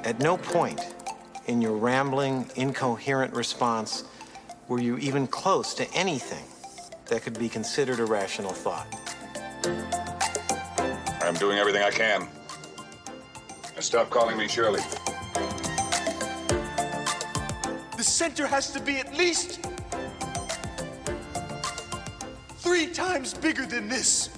At no point in your rambling, incoherent response were you even close to anything that could be considered a rational thought. I'm doing everything I can. Now stop calling me Shirley. The center has to be at least 3 times bigger than this.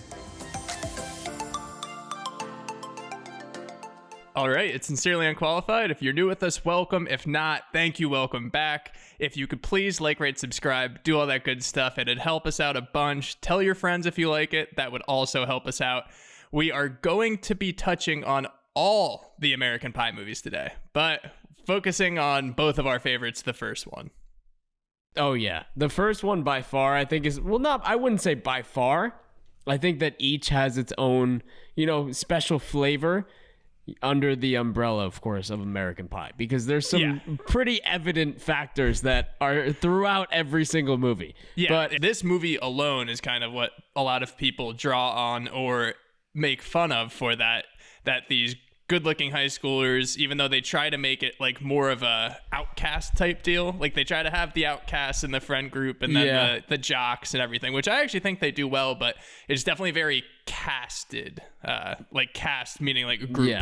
All right, it's Sincerely Unqualified. If you're new with us, welcome. If not, thank you, welcome back. If you could please like, rate, subscribe, do all that good stuff. It'd help us out a bunch. Tell your friends if you like it. That would also help us out. We are going to be touching on all the American Pie movies today, but focusing on both of our favorites, the first one. Oh, yeah. The first one by far, I think is, well, not, I wouldn't say by far. I think that each has its own, special flavor under the umbrella, of course, of American Pie, because there's some pretty evident factors that are throughout every single movie. Yeah, but this movie alone is kind of what a lot of people draw on or make fun of for that these good-looking high schoolers, even though they try to make it like more of a outcast type deal, like they try to have the outcasts in the friend group and then the jocks and everything, which I actually think they do well, but it's definitely very casted, like cast meaning like a group.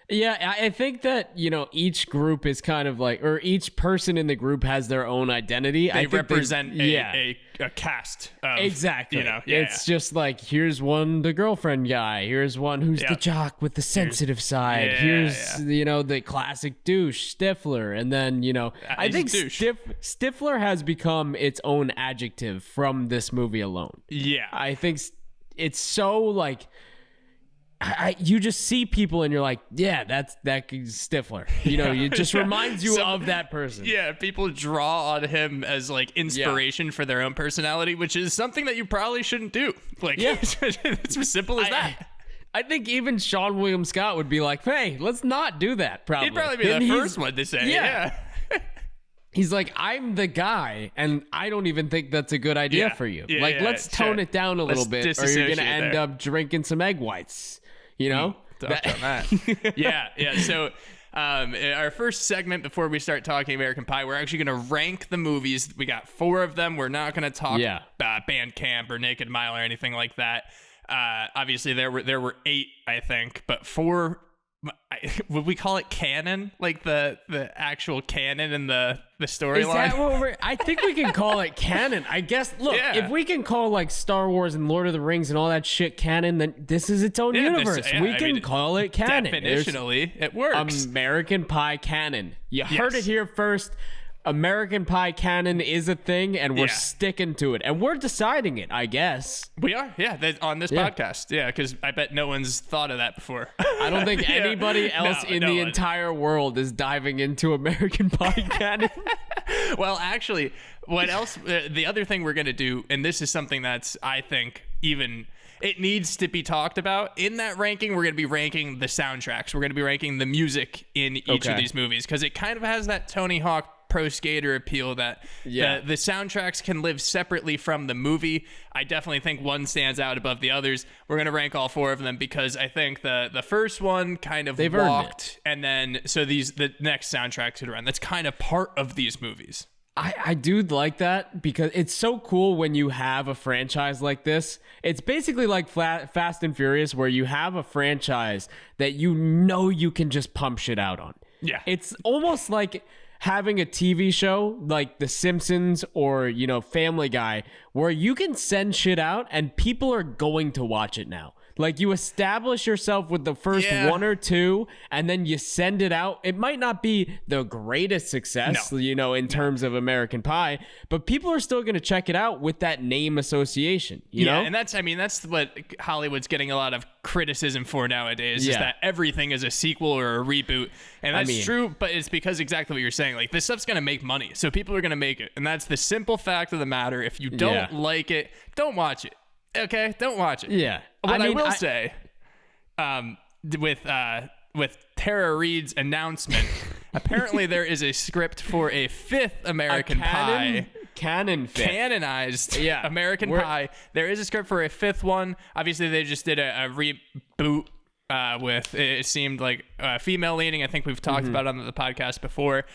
Yeah, I think that, each group is kind of like, or each person in the group has their own identity. They represent a cast of, exactly. It's just like, here's one, the girlfriend guy. Here's one who's the jock with the sensitive side. Here's the classic douche, Stifler. And then, I think Stifler has become its own adjective from this movie alone. Yeah. I think it's so like... you just see people and you're like, yeah, that Stifler. It just reminds you of that person. Yeah, people draw on him as like inspiration for their own personality, which is something that you probably shouldn't do. Like, it's as simple as that. I think even Sean William Scott would be like, hey, let's not do that. Probably. He'd probably be the first one to say, yeah. He's like, I'm the guy, and I don't even think that's a good idea for you. Let's tone it down a little bit, or you're going to end up drinking some egg whites. That. Yeah. So our first segment before we start talking American Pie, we're actually going to rank the movies. We got 4 of them. We're not going to talk Band Camp or Naked Mile or anything like that. Obviously, there were 8, I think, but 4. Would we call it canon? Like the actual canon and the storyline? Is that what I think we can call it canon. I guess, look, if we can call like Star Wars and Lord of the Rings and all that shit canon, then this is its own universe. We can call it canon. Definitionally, it works. American Pie canon. You heard it here first. American Pie canon is a thing, and we're sticking to it. And we're deciding it, I guess. We are, on this podcast. Yeah, because I bet no one's thought of that before. I don't think anybody else in the entire world is diving into American Pie canon. Well, actually, what else? The other thing we're going to do, and this is something that's, I think, even... it needs to be talked about. In that ranking, we're going to be ranking the soundtracks. We're going to be ranking the music in each of these movies, because it kind of has that Tony Hawk Pro Skater appeal that the soundtracks can live separately from the movie. I definitely think one stands out above the others. We're going to rank all 4 of them because I think the first one kind of walked, and then the next soundtrack to run. That's kind of part of these movies. I do like that because it's so cool when you have a franchise like this. It's basically like Fast and Furious, where you have a franchise that you can just pump shit out on. Yeah. It's almost like having a TV show like The Simpsons or, Family Guy, where you can send shit out and people are going to watch it now. Like, you establish yourself with the first 1 or 2, and then you send it out. It might not be the greatest success, in terms of American Pie, but people are still going to check it out with that name association, you know? And that's what Hollywood's getting a lot of criticism for nowadays, is that everything is a sequel or a reboot. And that's true, but it's because exactly what you're saying. Like, this stuff's going to make money, so people are going to make it. And that's the simple fact of the matter. If you don't like it, don't watch it. Okay, don't watch it. Yeah. What I will say, with Tara Reid's announcement, apparently there is a script for a 5th American Pie. Canonized American Pie. There is a script for a 5th one. Obviously, they just did a reboot with it seemed like female leaning. I think we've talked about it on the podcast before.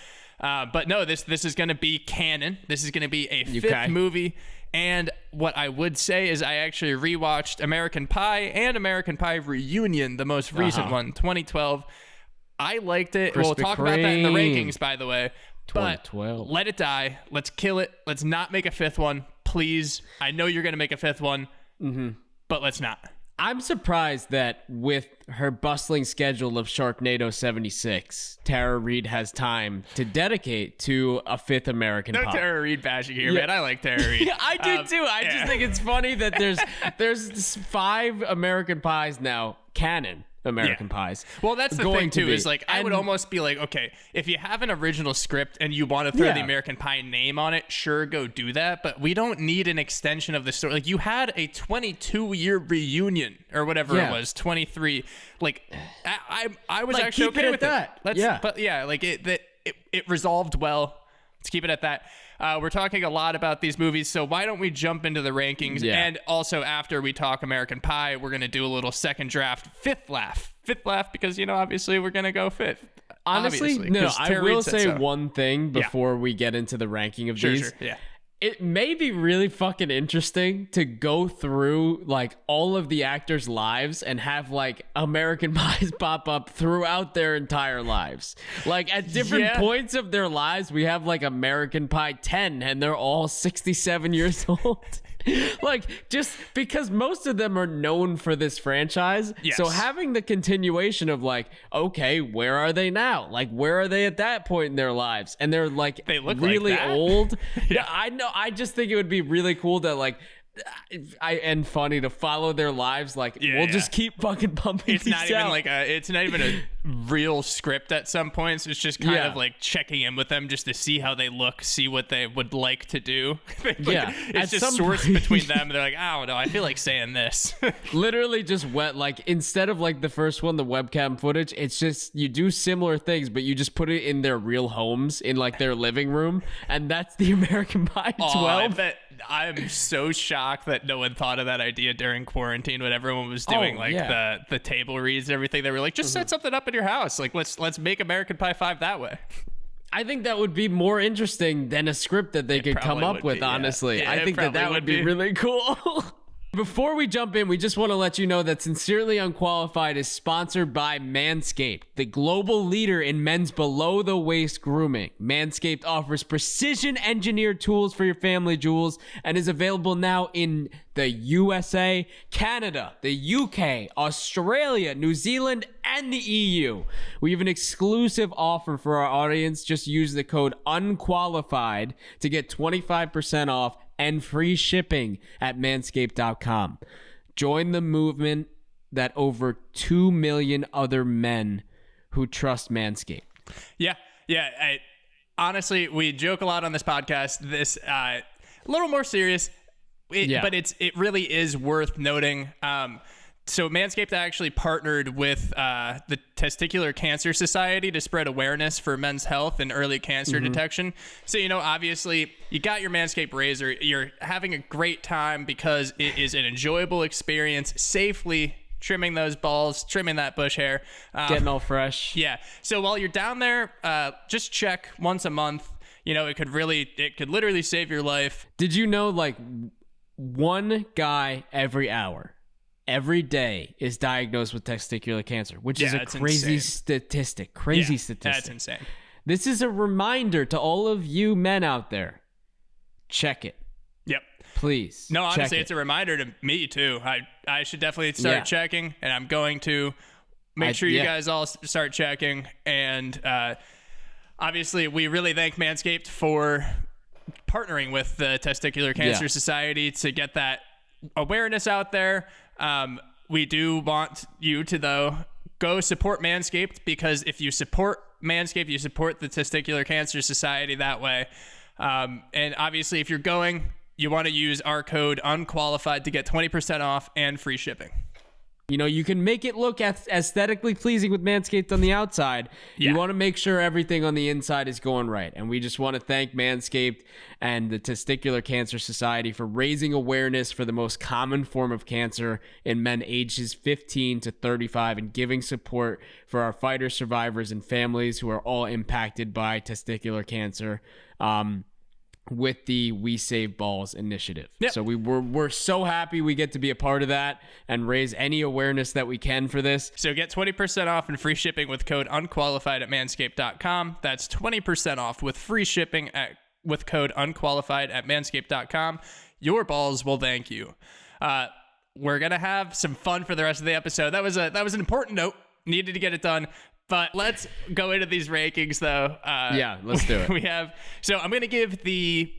But no, this is going to be canon. This is going to be a fifth movie. And what I would say is I actually rewatched American Pie and American Pie Reunion, the most recent one, 2012. I liked it. We'll talk about that in the rankings, by the way. 2012. But let it die. Let's kill it. Let's not make a fifth one, please. I know you're going to make a fifth one, but let's not. I'm surprised that with her bustling schedule of Sharknado 76, Tara Reid has time to dedicate to a fifth American Pie. No Tara Reid bashing here, man. I like Tara Reid. I do too. I just think it's funny that there's 5 American Pies now, canon American Pies. Well, that's the thing too, is like I would almost be like, okay, if you have an original script and you want to throw the American Pie name on it, sure, go do that. But we don't need an extension of the story. Like, you had a 22-year reunion or whatever it was, 23. Like, I was like, actually keep okay it with at that. it. But yeah, like it resolved well. Let's keep it at that. We're talking a lot about these movies, so why don't we jump into the rankings? Yeah. And also, after we talk American Pie, we're going to do a little second draft, fifth laugh, because, obviously we're going to go fifth. Honestly, no, I will say one thing before we get into the ranking of these. Sure. Yeah. It may be really fucking interesting to go through like all of the actors' lives and have like American Pies pop up throughout their entire lives. Like at different points of their lives, we have like American Pie 10 and they're all 67 years old. Like, just because most of them are known for this franchise. Yes. So having the continuation of like, okay, where are they now? Like, where are they at that point in their lives? And they're like, they look really like that? old. Yeah. I know. I just think it would be really cool to like, and funny to follow their lives. Like, we'll just keep fucking pumping. It's not even like it's not even a real script at some points. It's just kind of like checking in with them just to see how they look, see what they would like to do. It's just sourced between them. They're like, I don't know, I feel like saying this. Literally just like instead of like the first one, the webcam footage, it's just you do similar things, but you just put it in their real homes in like their living room, and that's the American Pie 12. I'm so shocked that no one thought of that idea during quarantine when everyone was doing the table reads and everything. They were like, just set something up in your house. Like, let's make American Pie 5 that way. I think that would be more interesting than a script that they could come up with, honestly. Yeah, I think that would be really cool. Before we jump in, we just want to let you know that Sincerely Unqualified is sponsored by Manscaped, the global leader in men's below-the-waist grooming. Manscaped offers precision-engineered tools for your family jewels and is available now in the USA, Canada, the UK, Australia, New Zealand, and the EU. We have an exclusive offer for our audience. Just use the code UNQUALIFIED to get 25% off and free shipping at manscaped.com. Join the movement that over 2 million other men who trust Manscaped. Yeah. Honestly, we joke a lot on this podcast. This a little more serious, but it really is worth noting. So Manscaped actually partnered with the Testicular Cancer Society to spread awareness for men's health and early cancer detection. So, obviously, you got your Manscaped razor. You're having a great time because it is an enjoyable experience, safely trimming those balls, trimming that bush hair. Getting all fresh. Yeah. So while you're down there, just check once a month. It could literally save your life. Did you know, like, one guy every hour, every day is diagnosed with testicular cancer, which is a crazy statistic. Statistic. That's insane. This is a reminder to all of you men out there. Check it. Yep. Please. No, honestly, it's a reminder to me too. I should definitely start checking, and I'm going to make sure you guys all start checking. And obviously, we really thank Manscaped for partnering with the Testicular Cancer Society to get that awareness out there. We do want you to, though, go support Manscaped, because if you support Manscaped, you support the Testicular Cancer Society that way. And obviously, if you're going, you want to use our code UNQUALIFIED to get 20% off and free shipping. You know, you can make it look aesthetically pleasing with Manscaped on the outside. Yeah. You want to make sure everything on the inside is going right. And we just want to thank Manscaped and the Testicular Cancer Society for raising awareness for the most common form of cancer in men ages 15 to 35 and giving support for our fighters, survivors, and families who are all impacted by testicular cancer. With the We Save Balls initiative. Yep. So we're so happy we get to be a part of that and raise any awareness that we can for this. So get 20% off and free shipping with code unqualified at manscaped.com. That's 20% off with free shipping with code unqualified at manscaped.com. Your balls will thank you. We're going to have some fun for the rest of the episode. That was an important note. Needed to get it done. But let's go into these rankings, though. Yeah, let's do it. So I'm going to give the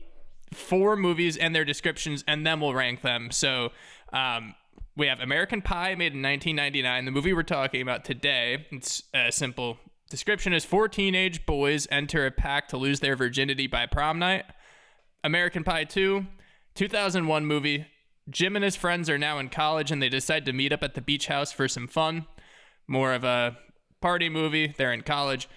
4 movies and their descriptions, and then we'll rank them. So we have American Pie, made in 1999. The movie we're talking about today, it's a simple description, is 4 teenage boys enter a pact to lose their virginity by prom night. American Pie 2, 2001 movie. Jim and his friends are now in college, and they decide to meet up at the beach house for some fun. More of a party movie. They're in college.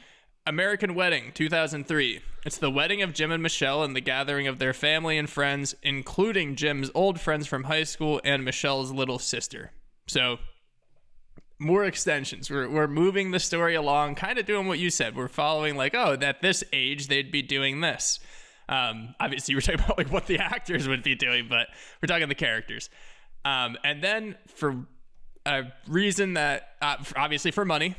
American Wedding, 2003. It's the wedding of Jim and Michelle and the gathering of their family and friends, including Jim's old friends from high school and Michelle's little sister. So, more extensions. We're moving the story along, kind of doing what you said. We're following like, at this age, they'd be doing this. Obviously, we're talking about like what the actors would be doing, but we're talking the characters. And then for a reason that, obviously for money,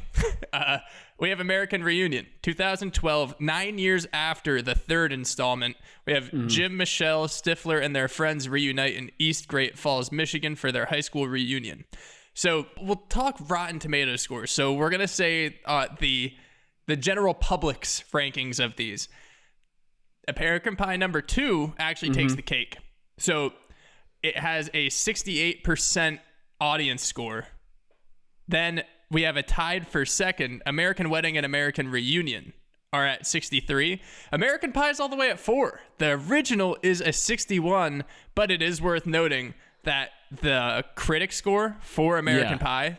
we have American Reunion, 2012, 9 years after the third installment. We have Jim, Michelle, Stifler, and their friends reunite in East Great Falls, Michigan for their high school reunion. So we'll talk Rotten Tomatoes scores. So we're going to say the general public's rankings of these. American Pie number 2 actually takes the cake. So it has a 68% audience score. Then we have a tied for second. American Wedding and American Reunion are at 63. American Pie is all the way at 4. The original is a 61, but it is worth noting that the critic score for American Pie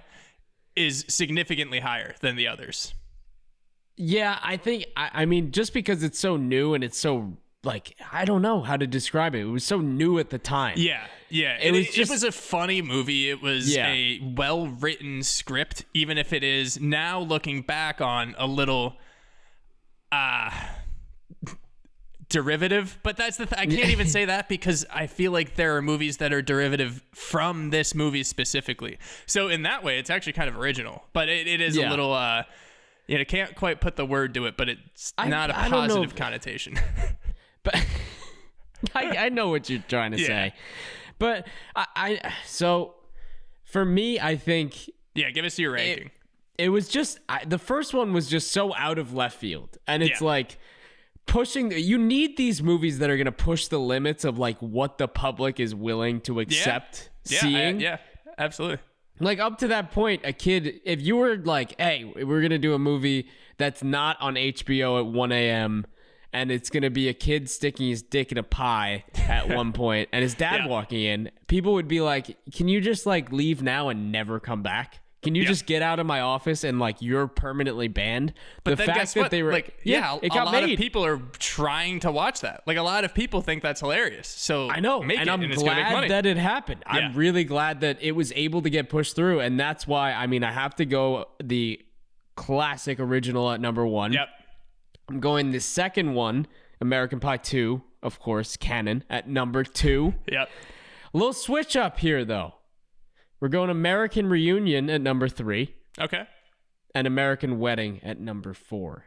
is significantly higher than the others. Yeah, I think, I mean, just because it's so new and it's so, like, I don't know how to describe it. It was so new at the time. Yeah. It was a funny movie. It was a well-written script, even if it is now looking back on a little derivative. But that's the I can't even say that because I feel like there are movies that are derivative from this movie specifically. So in that way, it's actually kind of original. But it is a little... I can't quite put the word to it, but it's not a positive connotation. But I know what you're trying to say. But so for me, I think... Yeah, give us your ranking. It was just... the first one was just so out of left field. And it's like pushing... You need these movies that are going to push the limits of like what the public is willing to accept seeing. Yeah, absolutely. Like up to that point, a kid, if you were like, hey, we're going to do a movie that's not on HBO at 1 a.m., and it's going to be a kid sticking his dick in a pie at one point and his dad walking in, people would be like, can you just like leave now and never come back? Can you just get out of my office and like you're permanently banned? But the then fact guess that what? they were like, it got a lot of people are trying to watch that. Like a lot of people think that's hilarious. So I know, and I'm glad that it happened. Yeah. I'm really glad that it was able to get pushed through, and that's why I have to go the classic original at number 1. Yep. I'm going the second one, American Pie 2, of course, canon, at number 2. Yep. A little switch up here, though. We're going American Reunion at number 3. Okay. And American Wedding at number 4.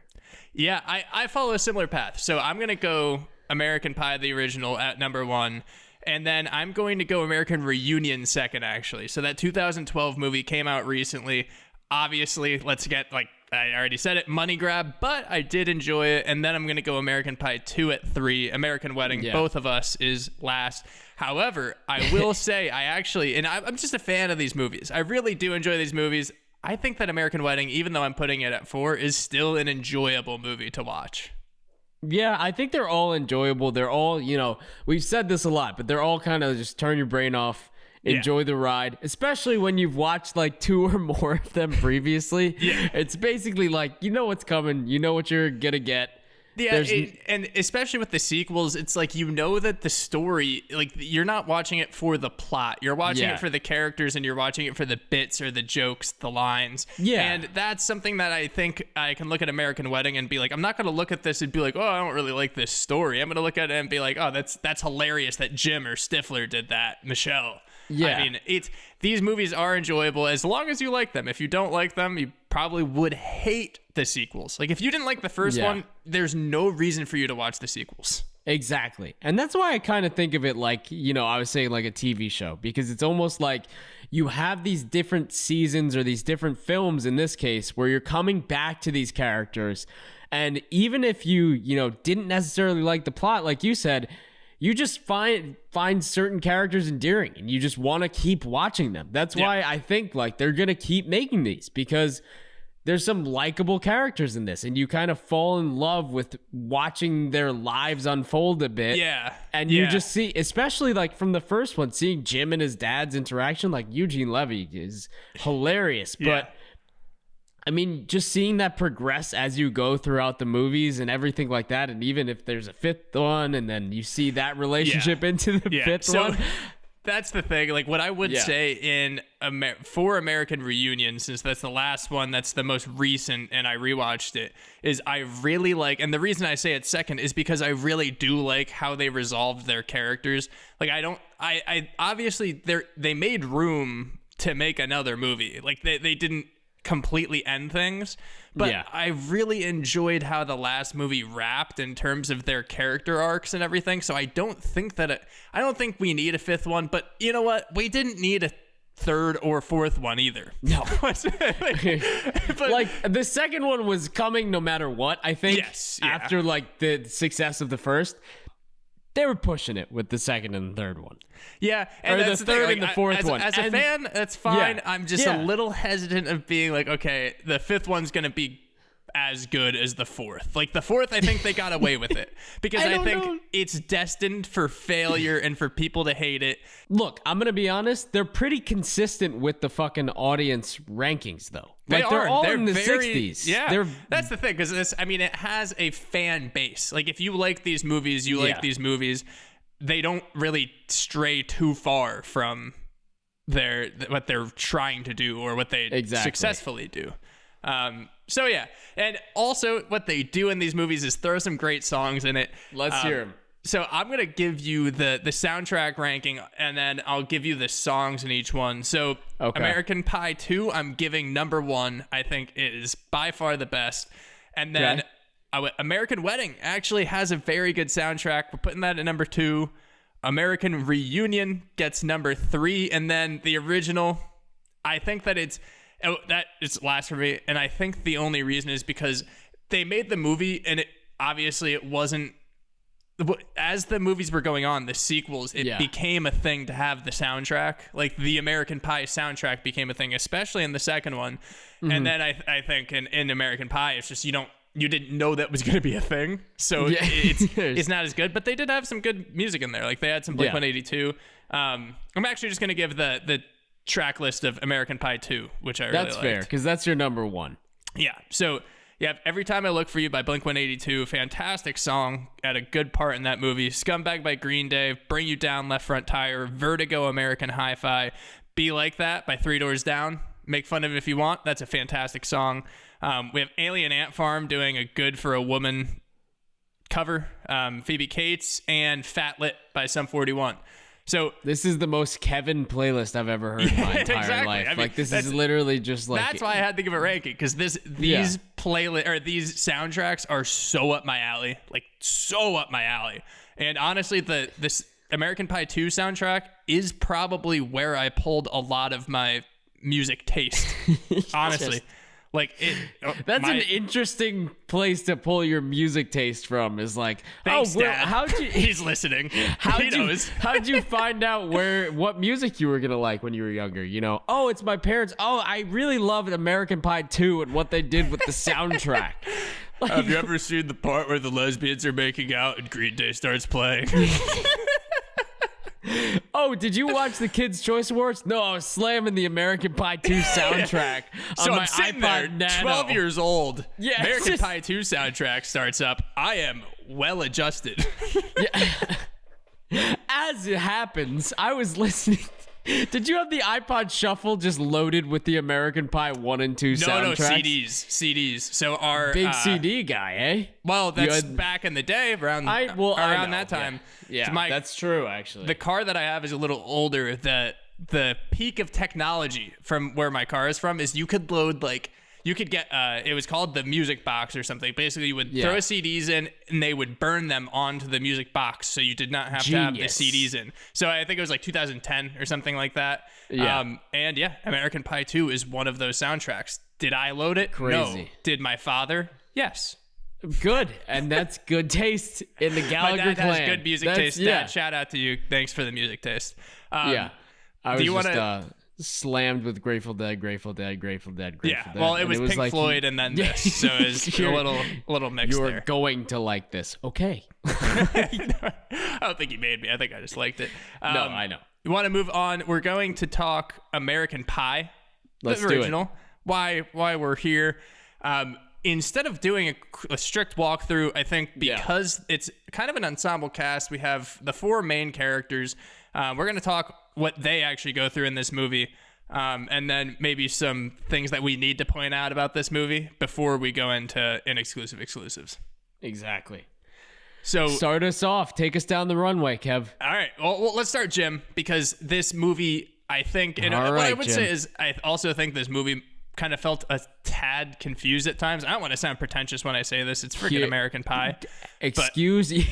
Yeah, I follow a similar path. So I'm going to go American Pie, the original, at number 1. And then I'm going to go American Reunion second, actually. So that 2012 movie came out recently. Obviously, let's get, like, I already said it, money grab, but I did enjoy it. And then I'm going to go American Pie 2 at 3. American Wedding, both of us, is last. However, I will say I'm just a fan of these movies. I really do enjoy these movies. I think that American Wedding, even though I'm putting it at 4, is still an enjoyable movie to watch. Yeah, I think they're all enjoyable. They're all, we've said this a lot, but they're all kind of just turn your brain off enjoy the ride, especially when you've watched like 2 or more of them previously. Yeah. It's basically like, you know what's coming, you know what you're gonna get. Yeah, and especially with the sequels, it's like you know that the story, like you're not watching it for the plot. You're watching it for the characters, and you're watching it for the bits or the jokes, the lines. Yeah. And that's something that I think I can look at American Wedding and be like, I'm not going to look at this and be like, oh, I don't really like this story. I'm going to look at it and be like, oh, that's hilarious that Jim or Stifler did that, Michelle. Yeah. I mean, these movies are enjoyable as long as you like them. If you don't like them, you probably would hate the sequels. Like if you didn't like the first one, there's no reason for you to watch the sequels. Exactly. And that's why I kind of think of it like, you know, I was saying like a TV show, because it's almost like you have these different seasons or these different films in this case where you're coming back to these characters. And even if you know, didn't necessarily like the plot, like you said, you just find certain characters endearing and you just want to keep watching them. That's why I think like they're going to keep making these, because there's some likable characters in this and you kind of fall in love with watching their lives unfold a bit. Yeah. And you just see, especially like from the first one, seeing Jim and his dad's interaction, like Eugene Levy is hilarious. But I mean, just seeing that progress as you go throughout the movies and everything like that. And even if there's a 5th one and then you see that relationship into the 5th one. That's the thing. Like what I would say for American Reunion, since that's the last one, that's the most recent, and I rewatched it, is I really like, and the reason I say it's second is because I really do like how they resolved their characters. Like I obviously they made room to make another movie. Like they didn't completely end things, but I really enjoyed how the last movie wrapped in terms of their character arcs and everything. So I don't think we need a 5th one, but you know what, we didn't need a 3rd or 4th one either. No. But like the second one was coming no matter what, I think. After like the success of the first, they were pushing it with the 2nd and 3rd one. Yeah, and or that's the 3rd thing. Like, and the 4th one. As a fan, that's fine. I'm just a little hesitant of being like, okay, the 5th one's gonna be as good as the 4th. Like the 4th, I think they got away with it because I think it's destined for failure and for people to hate it. Look, I'm gonna be honest. They're pretty consistent with the fucking audience rankings, though. Like they're all in the 60s. Yeah, that's the thing, because it has a fan base. Like if you like these movies, you like these movies. They don't really stray too far from what they're trying to do or what they successfully do. So yeah, and also what they do in these movies is throw some great songs in it. Let's hear them. So I'm gonna give you the soundtrack ranking, and then I'll give you the songs in each one. So American Pie 2, I'm giving number 1. I think it is by far the best, and then American Wedding actually has a very good soundtrack. We're putting that at number 2. American Reunion gets number 3, and then the original, I think that it's last for me, and I think the only reason is because they made the movie, and it wasn't, as the movies were going on, the sequels, it became a thing to have the soundtrack. Like the American Pie soundtrack became a thing, especially in the second one. And then I think in American Pie, it's just you didn't know that was going to be a thing, so it's not as good. But they did have some good music in there. Like they had some Blink-182. I'm actually just going to give the track list of American Pie 2, which I really liked. That's fair, because that's your number 1. Yeah. So yeah, Every Time I Look for You by Blink-182, fantastic song, had a good part in that movie. Scumbag by Green Day, Bring You Down, Left Front Tire, Vertigo, American Hi-Fi, Be Like That by Three Doors Down, Make Fun of It If You Want. That's a fantastic song. We have Alien Ant Farm doing a Good for a Woman cover, Phoebe Cates, and Fat Lit by Sum 41. So this is the most Kevin playlist I've ever heard in my entire life. I mean, like this is literally just like, that's why I had to give it a ranking, because these playlist or these soundtracks are so up my alley, like so up my alley. And honestly, this American Pie 2 soundtrack is probably where I pulled a lot of my music taste. Honestly. Like that's an interesting place to pull your music taste from. Is like, thanks, Dad. How'd you? He's listening. He knows. How'd you find out what music you were gonna like when you were younger? You know, it's my parents. I really loved American Pie 2 and what they did with the soundtrack. Like, have you ever seen the part where the lesbians are making out and Green Day starts playing? Oh, did you watch the Kids' Choice Awards? No, I was slamming the American Pie 2 soundtrack So on my I'm sitting iPod there, Nano. 12 years old. Yeah, it's American just- Pie 2 soundtrack starts up. I am well adjusted. As it happens, I was listening. Did you have the iPod Shuffle just loaded with the American Pie 1 and 2 soundtracks? No, CDs. So our Big CD guy, eh? Well, that's had- back in the day, around I know, that time. Yeah, So that's true, actually. the car that I have is a little older. The peak of technology from where my car is from is you could load you could get it was called the music box or something. Basically, you would throw CDs in and they would burn them onto the music box, so you did not have to have the CDs in. So I think it was like 2010 or something like that. Yeah. And yeah, American Pie 2 is one of those soundtracks. Did I load it? Crazy. No. Did my father? Yes. Good, and that's good taste in the My Gallagher dad clan. has good music taste. Dad, shout out to you. Thanks for the music taste. Yeah. I was do you just wanna- slammed with Grateful Dead. Yeah, well, it was Pink Floyd and then this, so it was a little mix You're there. going to like this. Okay. I don't think he made me. I think I just liked it. No, I know. You want to move on? We're going to talk American Pie, Let's the do it. original. Why we're here. Instead of doing a strict walkthrough, I think because it's kind of an ensemble cast, we have the 4 main characters. We're going to talk what they actually go through in this movie, and then maybe some things that we need to point out about this movie before we go into Inexclusive Exclusives. Exactly. So Start us off. Take us down the runway, Kev. all right, well, let's start, Jim, because this movie, I think, and All what I right, would Jim. say is I also think this movie kind of felt a tad confused at times. I don't want to sound pretentious when I say this. It's freaking Here- American Pie. Excuse you.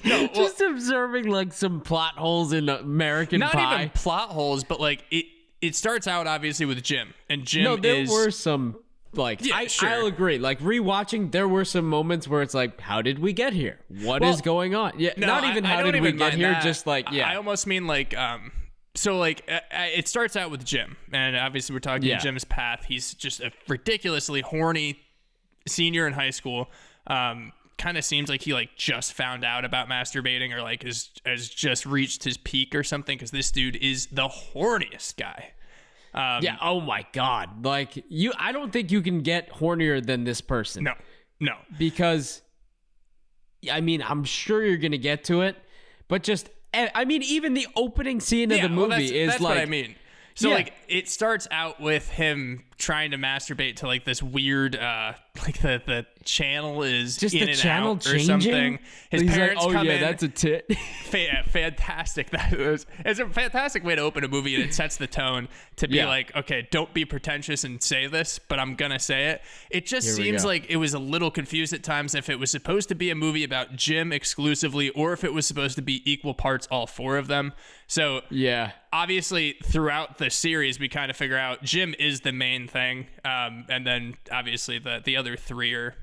No, well, Just observing like some plot holes in American not Pie. even plot holes, but like it starts out obviously with Jim, and Jim No, there is were some like Yeah, sure. I'll agree. Like rewatching, there were some moments where it's like, how did we get here? What is Well, going on? Yeah, no, not even I how don't did we even get mind here. that. Just like I almost mean like so like it starts out with Jim, and obviously we're talking Jim's path. He's just a ridiculously horny senior in high school. Kind of seems like he like just found out about masturbating, or like has just reached his peak or something, because this dude is the horniest guy. yeah. Oh my God. Like I don't think you can get hornier than this person. No. Because I mean, I'm sure you're gonna get to it, but just I mean, even the opening scene of the movie is that's like, what I mean. So Yeah. like it starts out with him trying to masturbate to like this weird like the channel is just in the and channel out or changing. something. His He's parents like, oh come yeah, in. that's a tit. Fantastic. It's a fantastic way to open a movie, and it sets the tone to be like, okay, don't be pretentious and say this, but I'm gonna say it. It just Here we seems go. like it was a little confused at times if it was supposed to be a movie about Jim exclusively, or if it was supposed to be equal parts all 4 of them. So Yeah. obviously throughout the series we kind of figure out Jim is the main thing, and then obviously the other 3 are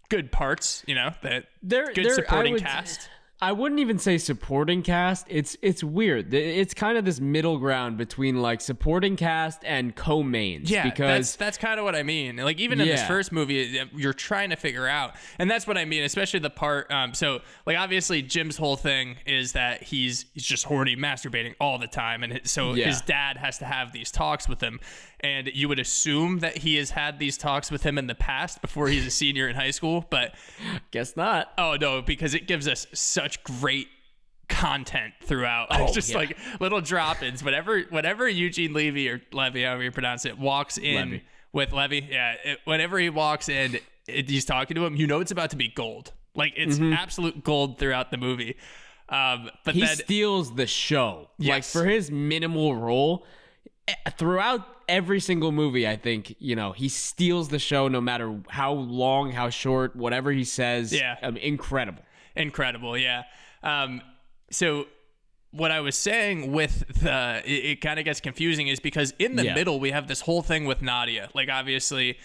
good parts, that They're good supporting I would, cast. I wouldn't even say supporting cast. It's weird. It's kind of this middle ground between like supporting cast and co-mains. Yeah, because that's kind of what I mean. Like even in this Yeah. first movie, you're trying to figure out, and that's what I mean. Especially the part. So like obviously Jim's whole thing is that he's just horny, masturbating all the time, and so Yeah. his dad has to have these talks with him. And you would assume that he has had these talks with him in the past before he's a senior in high school, but guess not. oh no, because it gives us such great content throughout. It's just like little drop-ins. Whenever Eugene Levy, or Levy, however you pronounce it, walks in Levy. with Levy, whenever he walks in, he's talking to him, it's about to be gold. Like it's absolute gold throughout the movie. But He then steals the show. Like Yes. for his minimal role throughout every single movie, I think, he steals the show no matter how long, how short, whatever he says. Yeah. Incredible. incredible, yeah. So what I was saying with it kind of gets confusing is because in the middle we have this whole thing with Nadia. Like obviously,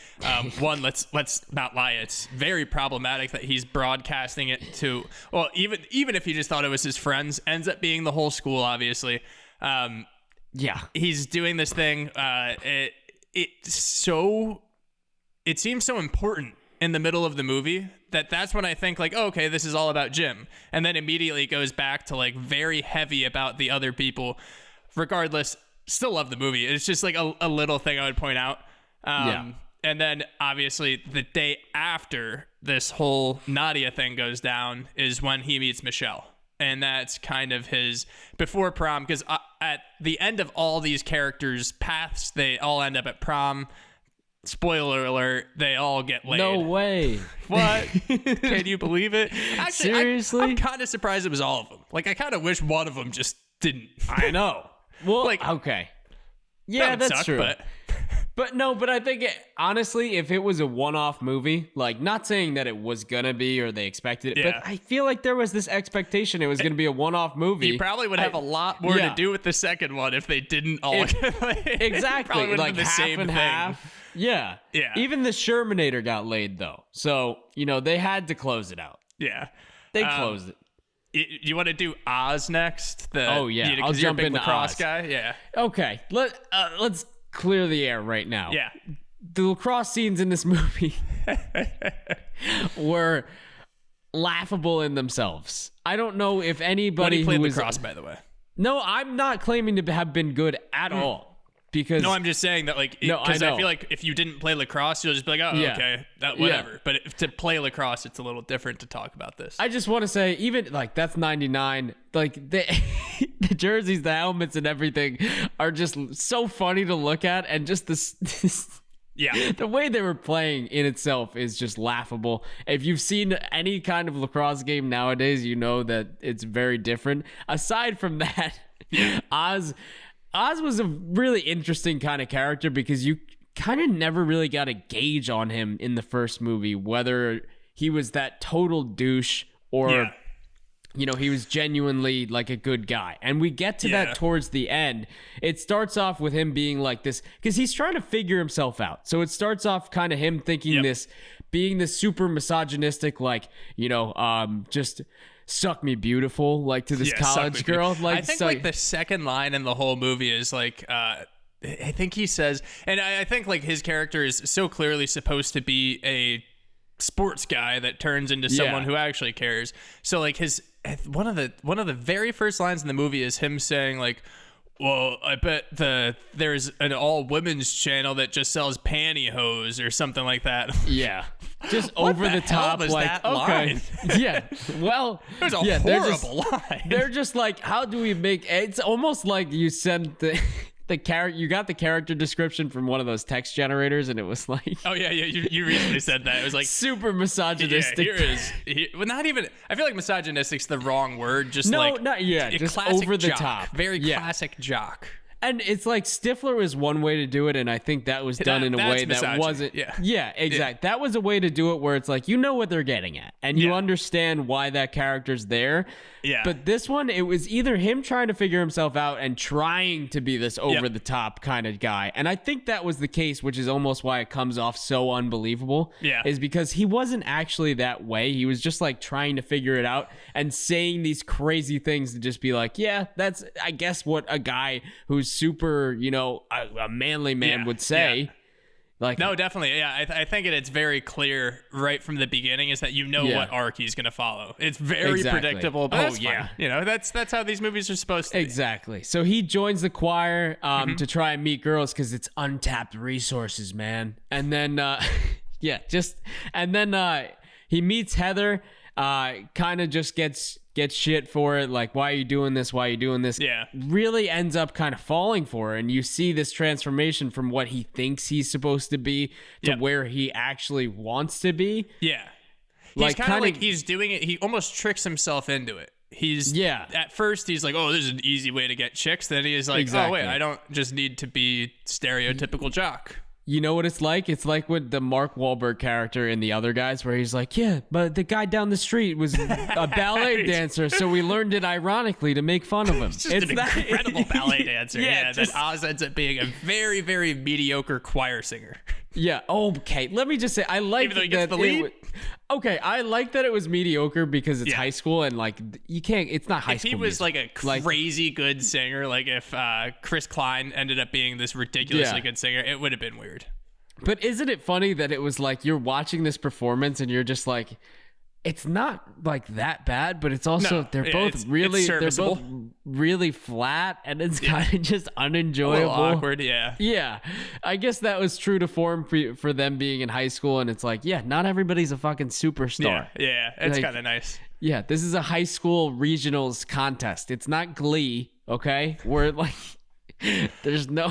one, let's not lie, it's very problematic that he's broadcasting it to. Well, even if he just thought it was his friends, ends up being the whole school. Obviously, Yeah. he's doing this thing. It seems so important in the middle of the movie that's when I think like, oh, okay, this is all about Jim. And then immediately it goes back to like very heavy about the other people. Regardless, still love the movie. It's just like a little thing I would point out. And then obviously the day after this whole Nadia thing goes down is when he meets Michelle. And that's kind of his before prom, because at the end of all these characters' paths, they all end up at prom. Spoiler alert, they all get laid. No way. What? Can you believe it? Actually, Seriously? I'm kind of surprised it was all of them. Like, I kind of wish one of them just didn't. I know. Well, like, okay. Yeah, that would that's suck, true. But But I think, honestly, if it was a one-off movie, like, not saying that it was gonna be or they expected it, Yeah. but I feel like there was this expectation it was gonna be a one-off movie. you probably would have a lot more to do with the second one if they didn't all get laid. Exactly. Probably would have Like been the half same and thing. half. Yeah. Yeah. Even the Shermanator got laid, though. So, they had to close it out. Yeah. They closed it. You want to do Oz next? Oh, yeah. I'll 'cause you're a jump big into lacrosse Oz. guy. Yeah. Okay. Let's clear the air right now. Yeah. The lacrosse scenes in this movie were laughable in themselves. I don't know if anybody When he played who was lacrosse, by the way. No, I'm not claiming to have been good at all. Because No, I'm just saying that, like, No, I because I know. feel like if you didn't play lacrosse, you'll just be like, oh, Yeah. okay, whatever. But to play lacrosse, it's a little different to talk about this. I just want to say, even like that's 99. Like the jerseys, the helmets, and everything are just so funny to look at, and just this Yeah. the way they were playing in itself is just laughable. If you've seen any kind of lacrosse game nowadays, you know that it's very different. Aside from that, Oz was a really interesting kind of character because you kind of never really got a gauge on him in the first movie, whether he was that total douche or, he was genuinely like a good guy. And we get to that towards the end. It starts off with him being like this because he's trying to figure himself out. So it starts off kind of him thinking being this super misogynistic, like, just suck me beautiful, like to this college girl. Like, I think like the second line in the whole movie is like, I think he says, and I think like his character is so clearly supposed to be a sports guy that turns into someone who actually cares. So like one of the very first lines in the movie is him saying like, well, I bet there's an all women's channel that just sells pantyhose or something like that. Yeah. Just What over the hell top, was like, that okay. line? Yeah. Well, It was a horrible line. They're just like, how do we make it's almost like you sent the character, you got the character description from one of those text generators, and it was like, Oh yeah, you recently said that. It was like super misogynistic. Yeah, well, not even. I feel like misogynistic's the wrong word. Just No, like not yeah, a just classic over the jock. top. Very Yeah. classic jock. And it's like Stifler was one way to do it, and I think that was done in a That's way that misogyny. wasn't. Yeah. Exactly. That was a way to do it where it's like you know what they're getting at, and you understand why that character's there. Yeah. But this one, it was either him trying to figure himself out and trying to be this over the top kind of guy, and I think that was the case, which is almost why it comes off so unbelievable. Yeah. Is because he wasn't actually that way. He was just like trying to figure it out and saying these crazy things to just be like, yeah, that's I guess what a guy who's super, a manly man would say. Yeah. Like, No, definitely. Yeah, I think it's very clear right from the beginning is that what arc he's going to follow. It's very predictable, but that's fine. That's how these movies are supposed to be. Exactly. So he joins the choir to try and meet girls because it's untapped resources, man. And then, he meets Heather. Kind of just gets shit for it, like, why are you doing this? Why are you doing this? Yeah. Really ends up kind of falling for her, and you see this transformation from what he thinks he's supposed to be to where he actually wants to be. Yeah. He's Like, kind of like kinda- he's doing it. He almost tricks himself into it. At first he's like, oh, this is an easy way to get chicks. Then he's like, Exactly. oh wait, I don't just need to be stereotypical jock. You know what it's like? It's like with the Mark Wahlberg character in The Other Guys, where he's like, yeah, but the guy down the street was a ballet dancer, so we learned it ironically to make fun of him. It's just an incredible ballet dancer. Yeah, That Oz ends up being a very, very mediocre choir singer. Yeah. Okay. Let me just say, I like Even though he gets the lead? Okay, I like that it was mediocre because it's high school and like you can't. It's not high If school. he was music. like a crazy good singer, like if Chris Klein ended up being this ridiculously good singer, it would have been weird. But isn't it funny that it was like you're watching this performance and you're just like, it's not like that bad, but it's also No, they're yeah, both it's really serviceable. they're both really flat, and it's kind of just A unenjoyable. little awkward, yeah. Yeah, I guess that was true to form for them being in high school, and it's like, yeah, not everybody's a fucking superstar. Yeah, it's Like, kind of nice. Yeah, this is a high school regionals contest. It's not Glee, okay? Where like there's no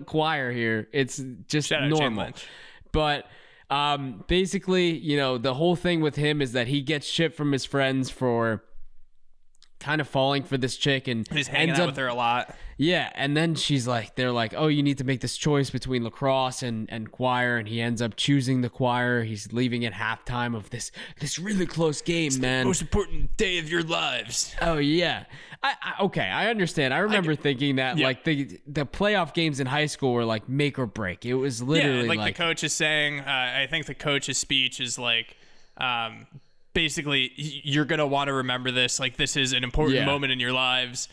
choir here. It's just Shout out Jane normal. Lynch. But basically, you know, the whole thing with him is that he gets shit from his friends for kind of falling for this chick and He's hanging ends out up with her a lot. yeah, and then they're like, oh, you need to make this choice between lacrosse and choir, and he ends up choosing the choir. He's leaving at halftime of this really close game, man. Most important day of your lives. Oh yeah, I understand. I remember thinking that yeah. like the playoff games in high school were like make or break. It was literally like the coach is saying, I think the coach's speech is like, basically, you're going to want to remember this. Like, this is an important moment in your lives.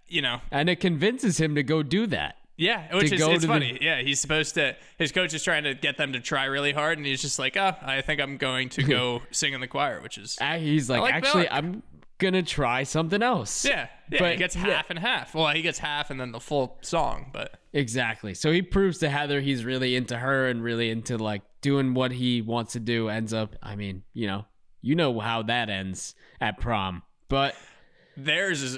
You know. and it convinces him to go do that. Yeah, which is go it's to funny. Yeah, he's supposed to. His coach is trying to get them to try really hard, and he's just like, "Oh, I think I'm going to go sing in the choir," which is He's like, like actually, that. I'm gonna try something else. yeah. But he gets half and half. Well, he gets half and then the full song, but Exactly. So he proves to Heather he's really into her and really into like doing what he wants to do. Ends up, I mean, you know how that ends at prom. But theirs is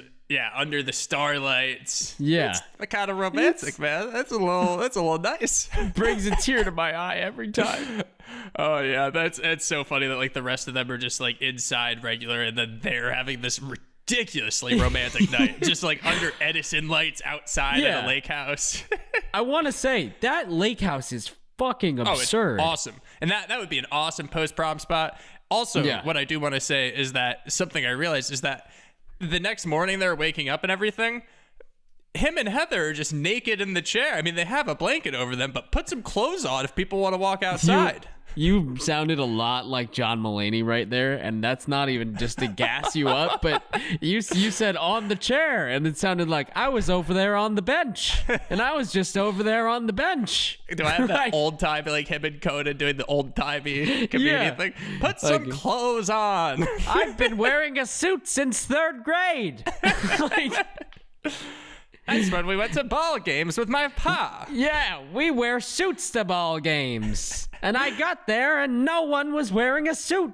under the starlights. Yeah. It's kind of romantic, man. That's a little nice. brings a tear to my eye every time. Oh yeah, it's so funny that like the rest of them are just like inside regular, and then they're having this ridiculously romantic night, just like under Edison lights outside at a lake house. I want to say that lake house is fucking absurd. It's awesome, and that would be an awesome post prom spot. Also, what I do want to say is that something I realized is that the next morning they're waking up and everything. Him and Heather are just naked in the chair. I mean, they have a blanket over them, but put some clothes on if people want to walk outside. You sounded a lot like John Mulaney right there, and that's not even just to gas you up, but you said on the chair, and it sounded like I was over there on the bench, and I was just over there on the bench. Do I have that old time like him and Conan doing the old timey comedian thing? Put some clothes on. I've been wearing a suit since 3rd grade. That's when we went to ball games with my pa. Yeah, we wear suits to ball games. And I got there and no one was wearing a suit.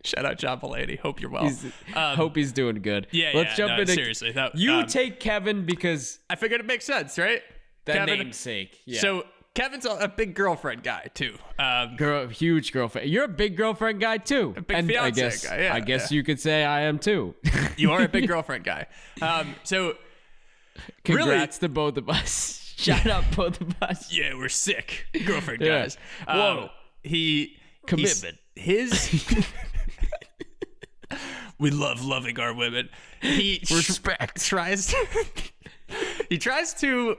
Shout out John Mulaney. Hope you're well. Hope he's doing good. Let's jump into seriously. You take Kevin because I figured it makes sense, right? that namesake. Yeah. So Kevin's a big girlfriend guy too. Huge girlfriend. You're a big girlfriend guy too. A big fiance guy. Yeah, I guess you could say I am too. You are a big girlfriend guy. So congrats to both of us. Shout out both of us. Yeah, we're sick girlfriend guys. Whoa. Commitment. We love loving our women. He tries to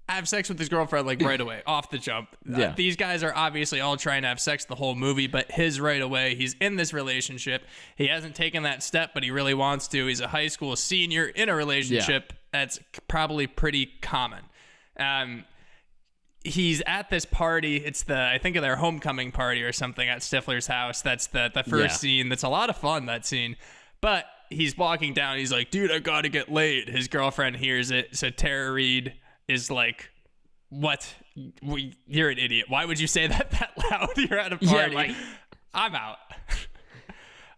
have sex with his girlfriend like right away, off the jump. Yeah. These guys are obviously all trying to have sex the whole movie, but his right away, he's in this relationship. He hasn't taken that step, but he really wants to. He's a high school senior in a relationship. That's probably pretty common. He's at this party. It's I think of their homecoming party or something at Stifler's house. That's the first scene. That's a lot of fun, that scene. But he's walking down. He's like, dude, I gotta get laid. His girlfriend hears it. So Tara Reid is like, what? You're an idiot. Why would you say that loud? You're at a party. Yeah, I'm out.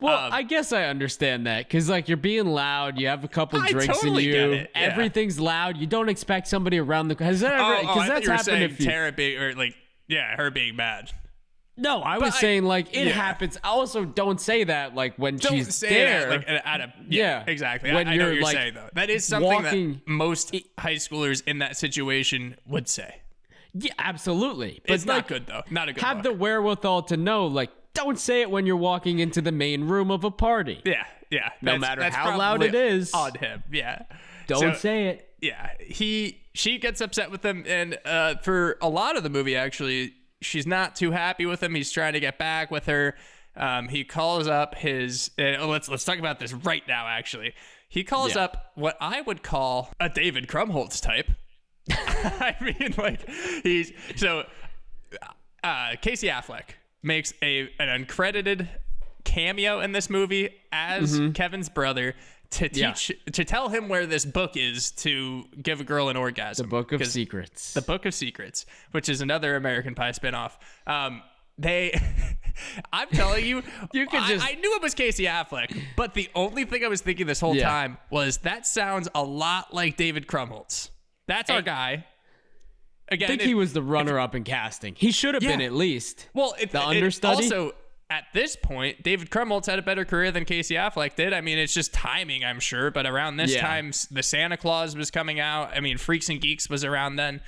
Well, I guess I understand that because like you're being loud, you have a couple drinks totally in get you, it, yeah. Everything's loud. You don't expect somebody around the. Has that ever? I thought that's you were happened. saying If you, Tara being her being mad. no, I was saying like it happens. I also don't say that like when Don't she's say there. that, like at a exactly. When I know what you're, you're like, saying though. That is something walking- that most high schoolers in that situation would say. Yeah, absolutely. But It's not good though. Not a good. Have look. the wherewithal to know like don't say it when you're walking into the main room of a party. Yeah. No matter that's how loud probably it is. on him. Yeah. Don't So, say it. Yeah. She gets upset with him, and for a lot of the movie, actually, she's not too happy with him. He's trying to get back with her. He calls up his. Let's talk about this right now. Actually, he calls up what I would call a David Krumholtz type. I mean, like, Casey Affleck makes an uncredited cameo in this movie as Kevin's brother to tell him where this book is to give a girl an orgasm. The Book of Secrets. The Book of Secrets, which is another American Pie spinoff. I'm telling you, I knew it was Casey Affleck, but the only thing I was thinking this whole time was that sounds a lot like David Krumholtz. That's our guy. Again, I think he was the runner-up in casting. He should have been at least. Well, the understudy. Also, at this point, David Krumholtz had a better career than Casey Affleck did. I mean, it's just timing, I'm sure. But around this time, the Santa Claus was coming out. I mean, Freaks and Geeks was around then.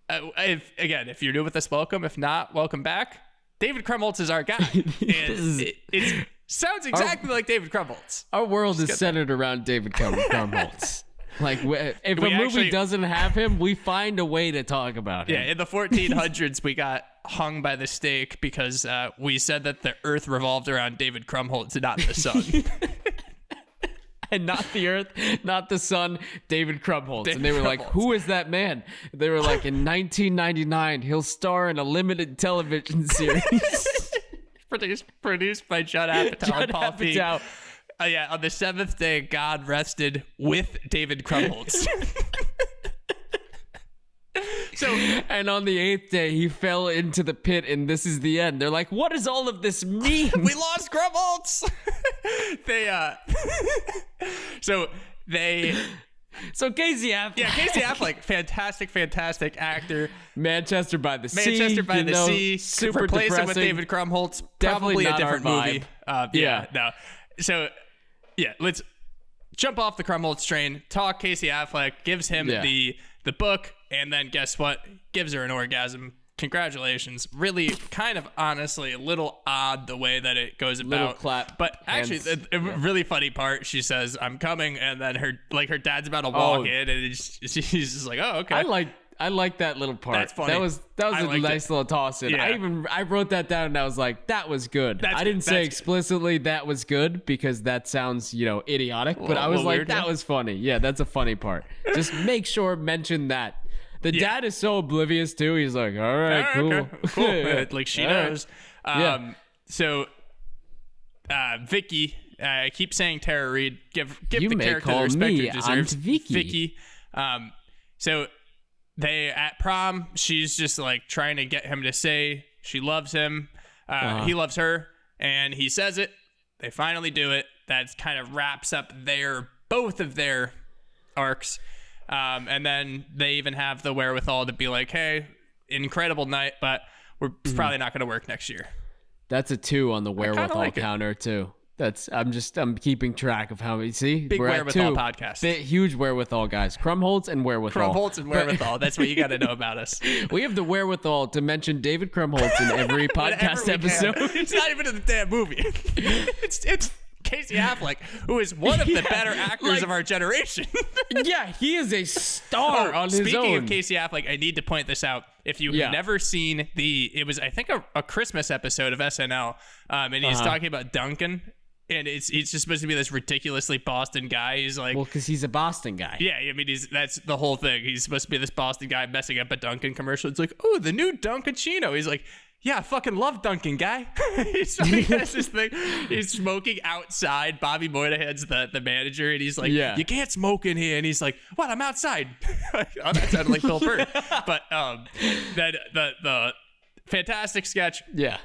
If you're new with us, welcome. If not, welcome back. David Krumholtz is our guy. It sounds exactly like David Krumholtz. Our world is centered around David Krumholtz. Like, if a movie doesn't have him, we find a way to talk about him. Yeah, in the 1400s, we got hung by the stake because we said that the Earth revolved around David Krumholtz, not the sun. And not the Earth, not the sun, David Krumholtz. And they were like, who is that man? They were like, in 1999, he'll star in a limited television series. produced by Judd Apatow and Paul Feig. On the seventh day, God rested with David Krumholtz. And on the eighth day, he fell into the pit, and this is the end. They're like, what does all of this mean? We lost Krumholtz. So Casey Affleck. Yeah, Casey Affleck, fantastic actor. Manchester by the Sea. Super replace depressing. Him with David Krumholtz. Definitely Probably not a different our movie. vibe. So, let's jump off the Krumholtz train. Talk Casey Affleck, gives him the book, and then guess what? Gives her an orgasm. Congratulations. Really, kind of honestly, a little odd the way that it goes about. Little clap. But actually, a really funny part, she says, I'm coming, and then her dad's about to walk in, and she's just like, oh, okay. I like that little part. That's funny. That was a nice little toss in. Yeah. I wrote that down and I was like, that was good. I didn't say explicitly that was good because that sounds, idiotic, but I was like, weird, that was funny. Yeah, that's a funny part. Just mention that. The dad is so oblivious too. He's like, all right, cool. Okay, cool. Like she knows. So Vicky, I keep saying Tara Reid, give the character the respect it deserves. Vicky. So they at prom, she's just like trying to get him to say she loves him. He loves her, and he says it. They finally do it. That kind of wraps up both of their arcs. And then they even have the wherewithal to be like, hey, incredible night, but we're probably not going to work next year. That's a 2 on the wherewithal like counter too. I'm keeping track of how many. See, big we're wherewithal at 2. podcast. Huge wherewithal, guys. Krumholtz and wherewithal. That's what you got to know about us. We have the wherewithal to mention David Krumholtz in every podcast episode. It's not even in the damn movie. It's Casey Affleck, who is one of the better actors of our generation. Yeah, he is a star on his own. Speaking of Casey Affleck, I need to point this out. If you've never seen it was, I think, a Christmas episode of SNL, and he's talking about Duncan. And he's just supposed to be this ridiculously Boston guy. He's like, well, because he's a Boston guy. Yeah, I mean, that's the whole thing. He's supposed to be this Boston guy messing up a Dunkin' commercial. It's like, oh, the new Dunkaccino. He's like, yeah, I fucking love Dunkin', guy. He has this thing. He's smoking outside. Bobby Moynihan's the manager, and he's like, you can't smoke in here. And he's like, what? I'm outside. Oh, that sounded like Bill Burr. But then the fantastic sketch. Yeah,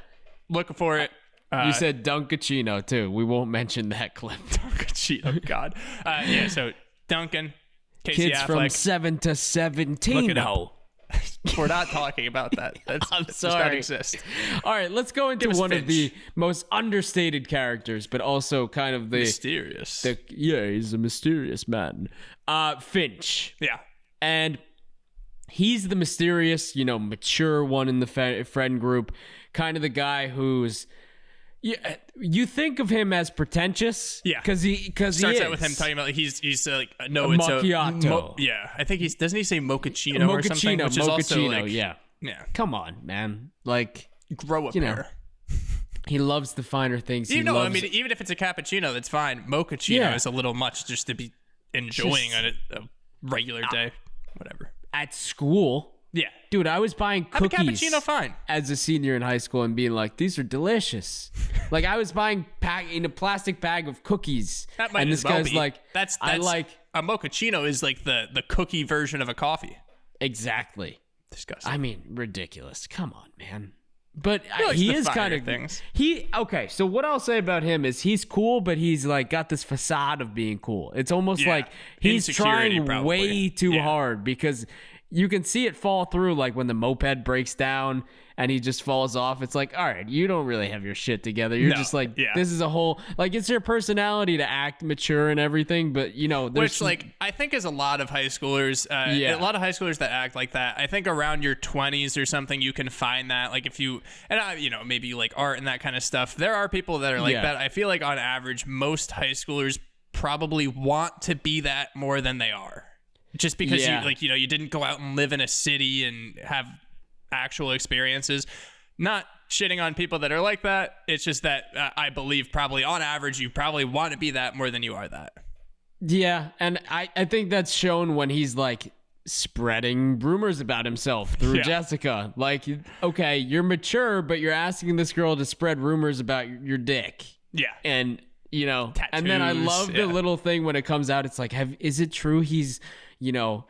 looking for it. You said Dunkaccino too. We won't mention that clip. Dunkaccino, God. So Duncan, Casey Kids Affleck. from 7 to 17. Look it up. We're not talking about that. I'm sorry. Does not exist. All right, let's go into one of the most understated characters, but also kind of the mysterious. He's a mysterious man. Finch. Yeah. And he's the mysterious, mature one in the friend group, kind of the guy who's. Yeah, you think of him as pretentious, because he starts out with him talking about he's like no, it's macchiato. I think doesn't he say mochaccino or something? Which is also like, yeah. Come on, man, like grow a pair. He loves the finer things. Even if it's a cappuccino, that's fine. Mochaccino is a little much just to be enjoying a regular day, whatever. At school. Yeah. Dude, I was buying Have a cookies cappuccino, fine. as a senior in high school and being like, these are delicious. Like, I was buying in a plastic bag of cookies. That might and as this well guy's be. like, That's I like... a mochaccino is like the cookie version of a coffee. Exactly. Disgusting. I mean, ridiculous. Come on, man. But likes he the is finer kind of things. Okay, so what I'll say about him is he's cool, but he's like got this facade of being cool. It's almost Yeah. like he's Insecurity, trying probably. way too Yeah. hard because you can see it fall through, like when the moped breaks down and he just falls off. It's like, all right, you don't really have your shit together. You're No, just like, yeah. this is a whole, like, it's your personality to act mature and everything, but you know, there's Which, like, I think is a lot of high schoolers, Yeah. a lot of high schoolers that act like that. I think around your 20s or something, you can find that. Like, if you, and I, you know, maybe you like art and that kind of stuff. There are people that are like Yeah. that. I feel like on average, most high schoolers probably want to be that more than they are. Just because Yeah. you didn't go out and live in a city and have actual experiences. Not shitting on people that are like that. It's just that I believe probably on average, you probably want to be that more than you are that. Yeah, and I think that's shown when he's like spreading rumors about himself through Yeah. Jessica. Like, okay, you're mature, but you're asking this girl to spread rumors about your dick. Yeah. And you know, and then I Tattoos, love yeah. the little thing when it comes out. It's like, is it true he's, you know,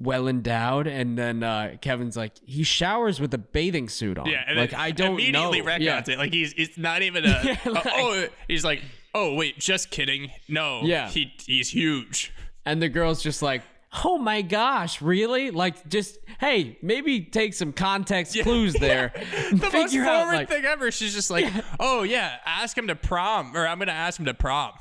well endowed? And then Kevin's like, he showers with a bathing suit on. Yeah, and like then I don't immediately know. recounts it. Like it's not even a. Yeah, like- he's like, oh wait, just kidding. No, Yeah. he's huge. And the girl's just like, oh my gosh, really? Like, just, hey, maybe take some context clues there. and The most figure out, forward like, thing ever. She's just like, oh yeah, ask him to prom, or I'm gonna ask him to prom.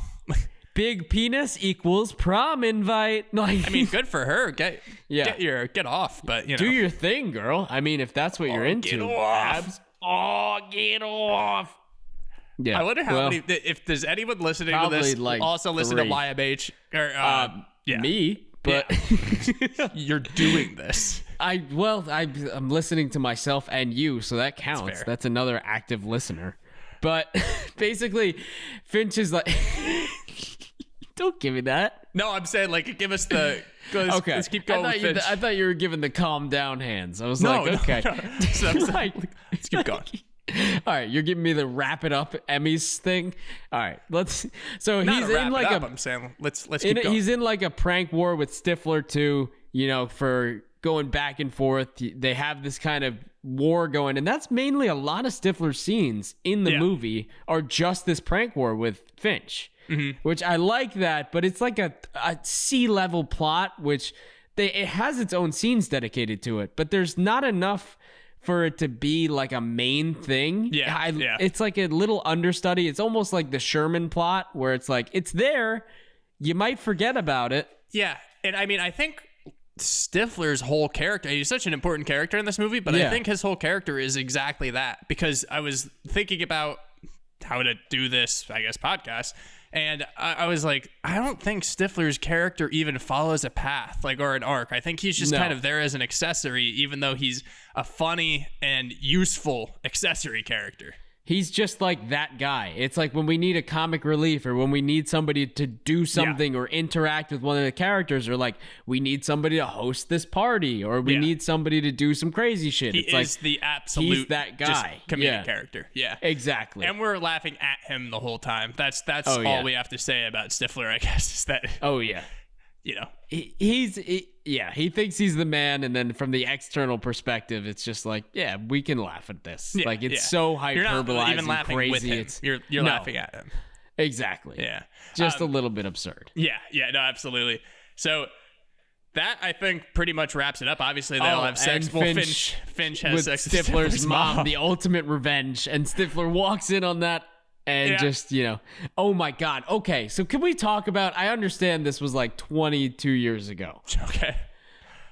big penis equals prom invite. Like, I mean, good for her. Get Yeah. get off. But you know, do your thing, girl. I mean, if that's what you're into. get off. Abs. Oh, get off. Yeah. I wonder how well, many. If there's anyone listening to probably, this like, also listen 3. to YMH or yeah, me, but you're doing this. I'm listening to myself and you, so that counts. fair. That's another active listener. But basically, Finch is like, don't give me that. No, I'm saying like give us the. Okay, let's keep going. I with Finch. thought you were giving the calm down hands. I was No, like, okay. no. So I'm saying, let's keep going. All right, you're giving me the wrap it up Emmys thing. All right, let's. So Not he's to wrap in it like up, a. I'm saying let's keep going. He's in like a prank war with Stifler too. You know, for going back and forth. They have this kind of war going, and that's mainly a lot of Stifler's scenes in the Yeah. movie are just this prank war with Finch, which I like that. But it's like a C-level plot, which it has its own scenes dedicated to it, but there's not enough for it to be like a main thing. Yeah, yeah. It's like a little understudy. It's almost like the Sherman plot where it's like, it's there. You might forget about it. Yeah, and I mean, I think Stifler's whole character, he's such an important character in this movie, but Yeah. I think his whole character is exactly that, because I was thinking about how to do this, I guess, podcast, and I was like, I don't think Stifler's character even follows a path, like, or an arc. I think he's just No. kind of there as an accessory, even though he's a funny and useful accessory character. He's just like that guy. It's like when we need a comic relief or when we need somebody to do something or interact with one of the characters, or like we need somebody to host this party, or we Yeah. need somebody to do some crazy shit. He It's is like the absolute he's that just guy. comedic Yeah. character. Yeah. Exactly. And we're laughing at him the whole time. That's Oh, all yeah. we have to say about Stifler, I guess, is that, Oh yeah. you know, He thinks he's the man, and then from the external perspective, it's just like, yeah, we can laugh at this. yeah, like it's yeah. so You're not hyperbolized even and laughing crazy. with him. It's You're No. laughing at him. Exactly. Yeah. Just a little bit absurd. Yeah, no, absolutely. So that, I think, pretty much wraps it up. Obviously, they all have sex. and Well, Finch Finch has with sex with Stifler's mom, the ultimate revenge, and Stifler walks in on that and Yeah. just, you know, oh my God. Okay, so can we talk about, I understand this was like 22 years ago, Okay.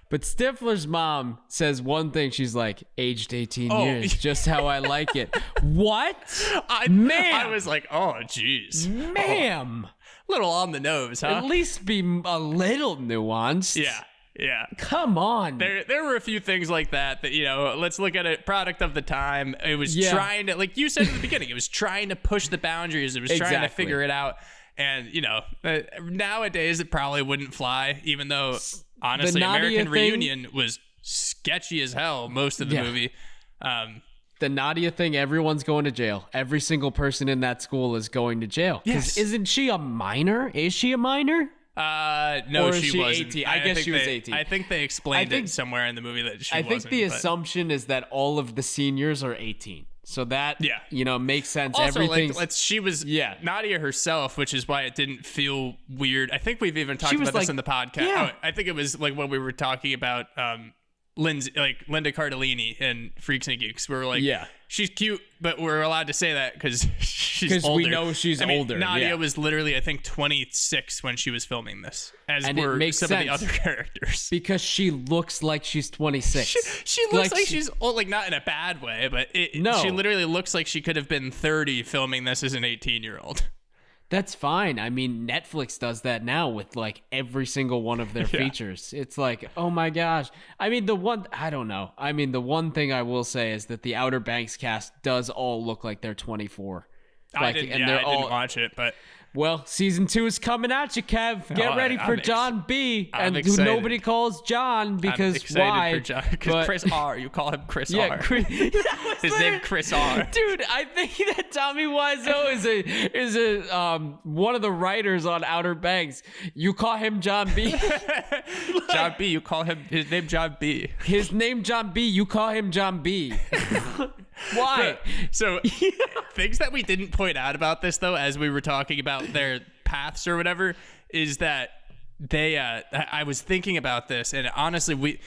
but Stifler's mom says one thing. She's like, aged 18 Oh. years, just how I like it. What? I was like, oh, jeez. Ma'am. Little on the nose, huh? At least be a little nuanced. Yeah. Come on. There were a few things like that, you know, let's look at it, product of the time. It was Yeah. trying to, like you said at the beginning, it was trying to push the boundaries. It was trying to Exactly. figure it out. And, you know, nowadays it probably wouldn't fly, even though honestly, Nadia American thing- Reunion was sketchy as hell most of the Yeah. movie. The Nadia thing, everyone's going to jail. Every single person in that school is going to jail. 'Cause Yes. isn't she a minor? Is she a minor? No, Or is she she wasn't. 18? I guess think she was they- 18. I think they explained I think- it somewhere in the movie that she I wasn't. think the but- assumption is that all of the seniors are 18. So that, Yeah. makes sense. Also, Everything's... she was Nadia herself, which is why it didn't feel weird. I think we've even talked She was about this like- in the podcast. yeah. Oh, I think it was like when we were talking about Linda Cardellini in Freaks and Geeks. We were like, Yeah. she's cute, but we're allowed to say that because she's older. we know she's older, Nadia yeah. was literally, I think, 26 when she was filming this, as And it were makes some of the sense. other characters. Because she looks like she's 26. She looks like she's old, like not in a bad way, but No. she literally looks like she could have been 30 filming this as an 18-year-old. That's fine. I mean, Netflix does that now with like every single one of their features. It's like, oh my gosh. I mean, I don't know. I mean, the one thing I will say is that the Outer Banks cast does all look like they're 24. I didn't watch it, but Well, season 2 is coming at you, Kev. Get ready for John B. I'm and excited. who nobody calls John because I'm excited why? for John, because Chris R. You call him Chris R. His name Chris R. Dude, I think that Tommy Wiseau is a one of the writers on Outer Banks. You call him John B. John B. You call him his name John B. His name John B. You call him John B. Why? So things that we didn't point out about this though, as we were talking about their paths or whatever, is that they I was thinking about this, and honestly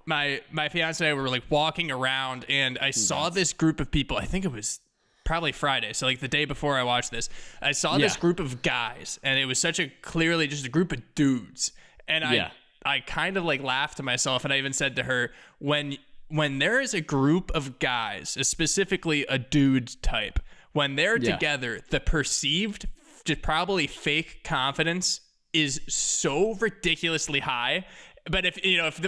my fiance and I were like walking around, and I saw this group of people. I think it was probably Friday, so like the day before I watched this, I saw this group of guys, and it was such a clearly just a group of dudes, and I kind of like laughed to myself, and I even said to her, when there is a group of guys, specifically a dude type, when they're together, the perceived, just probably fake confidence is so ridiculously high. But if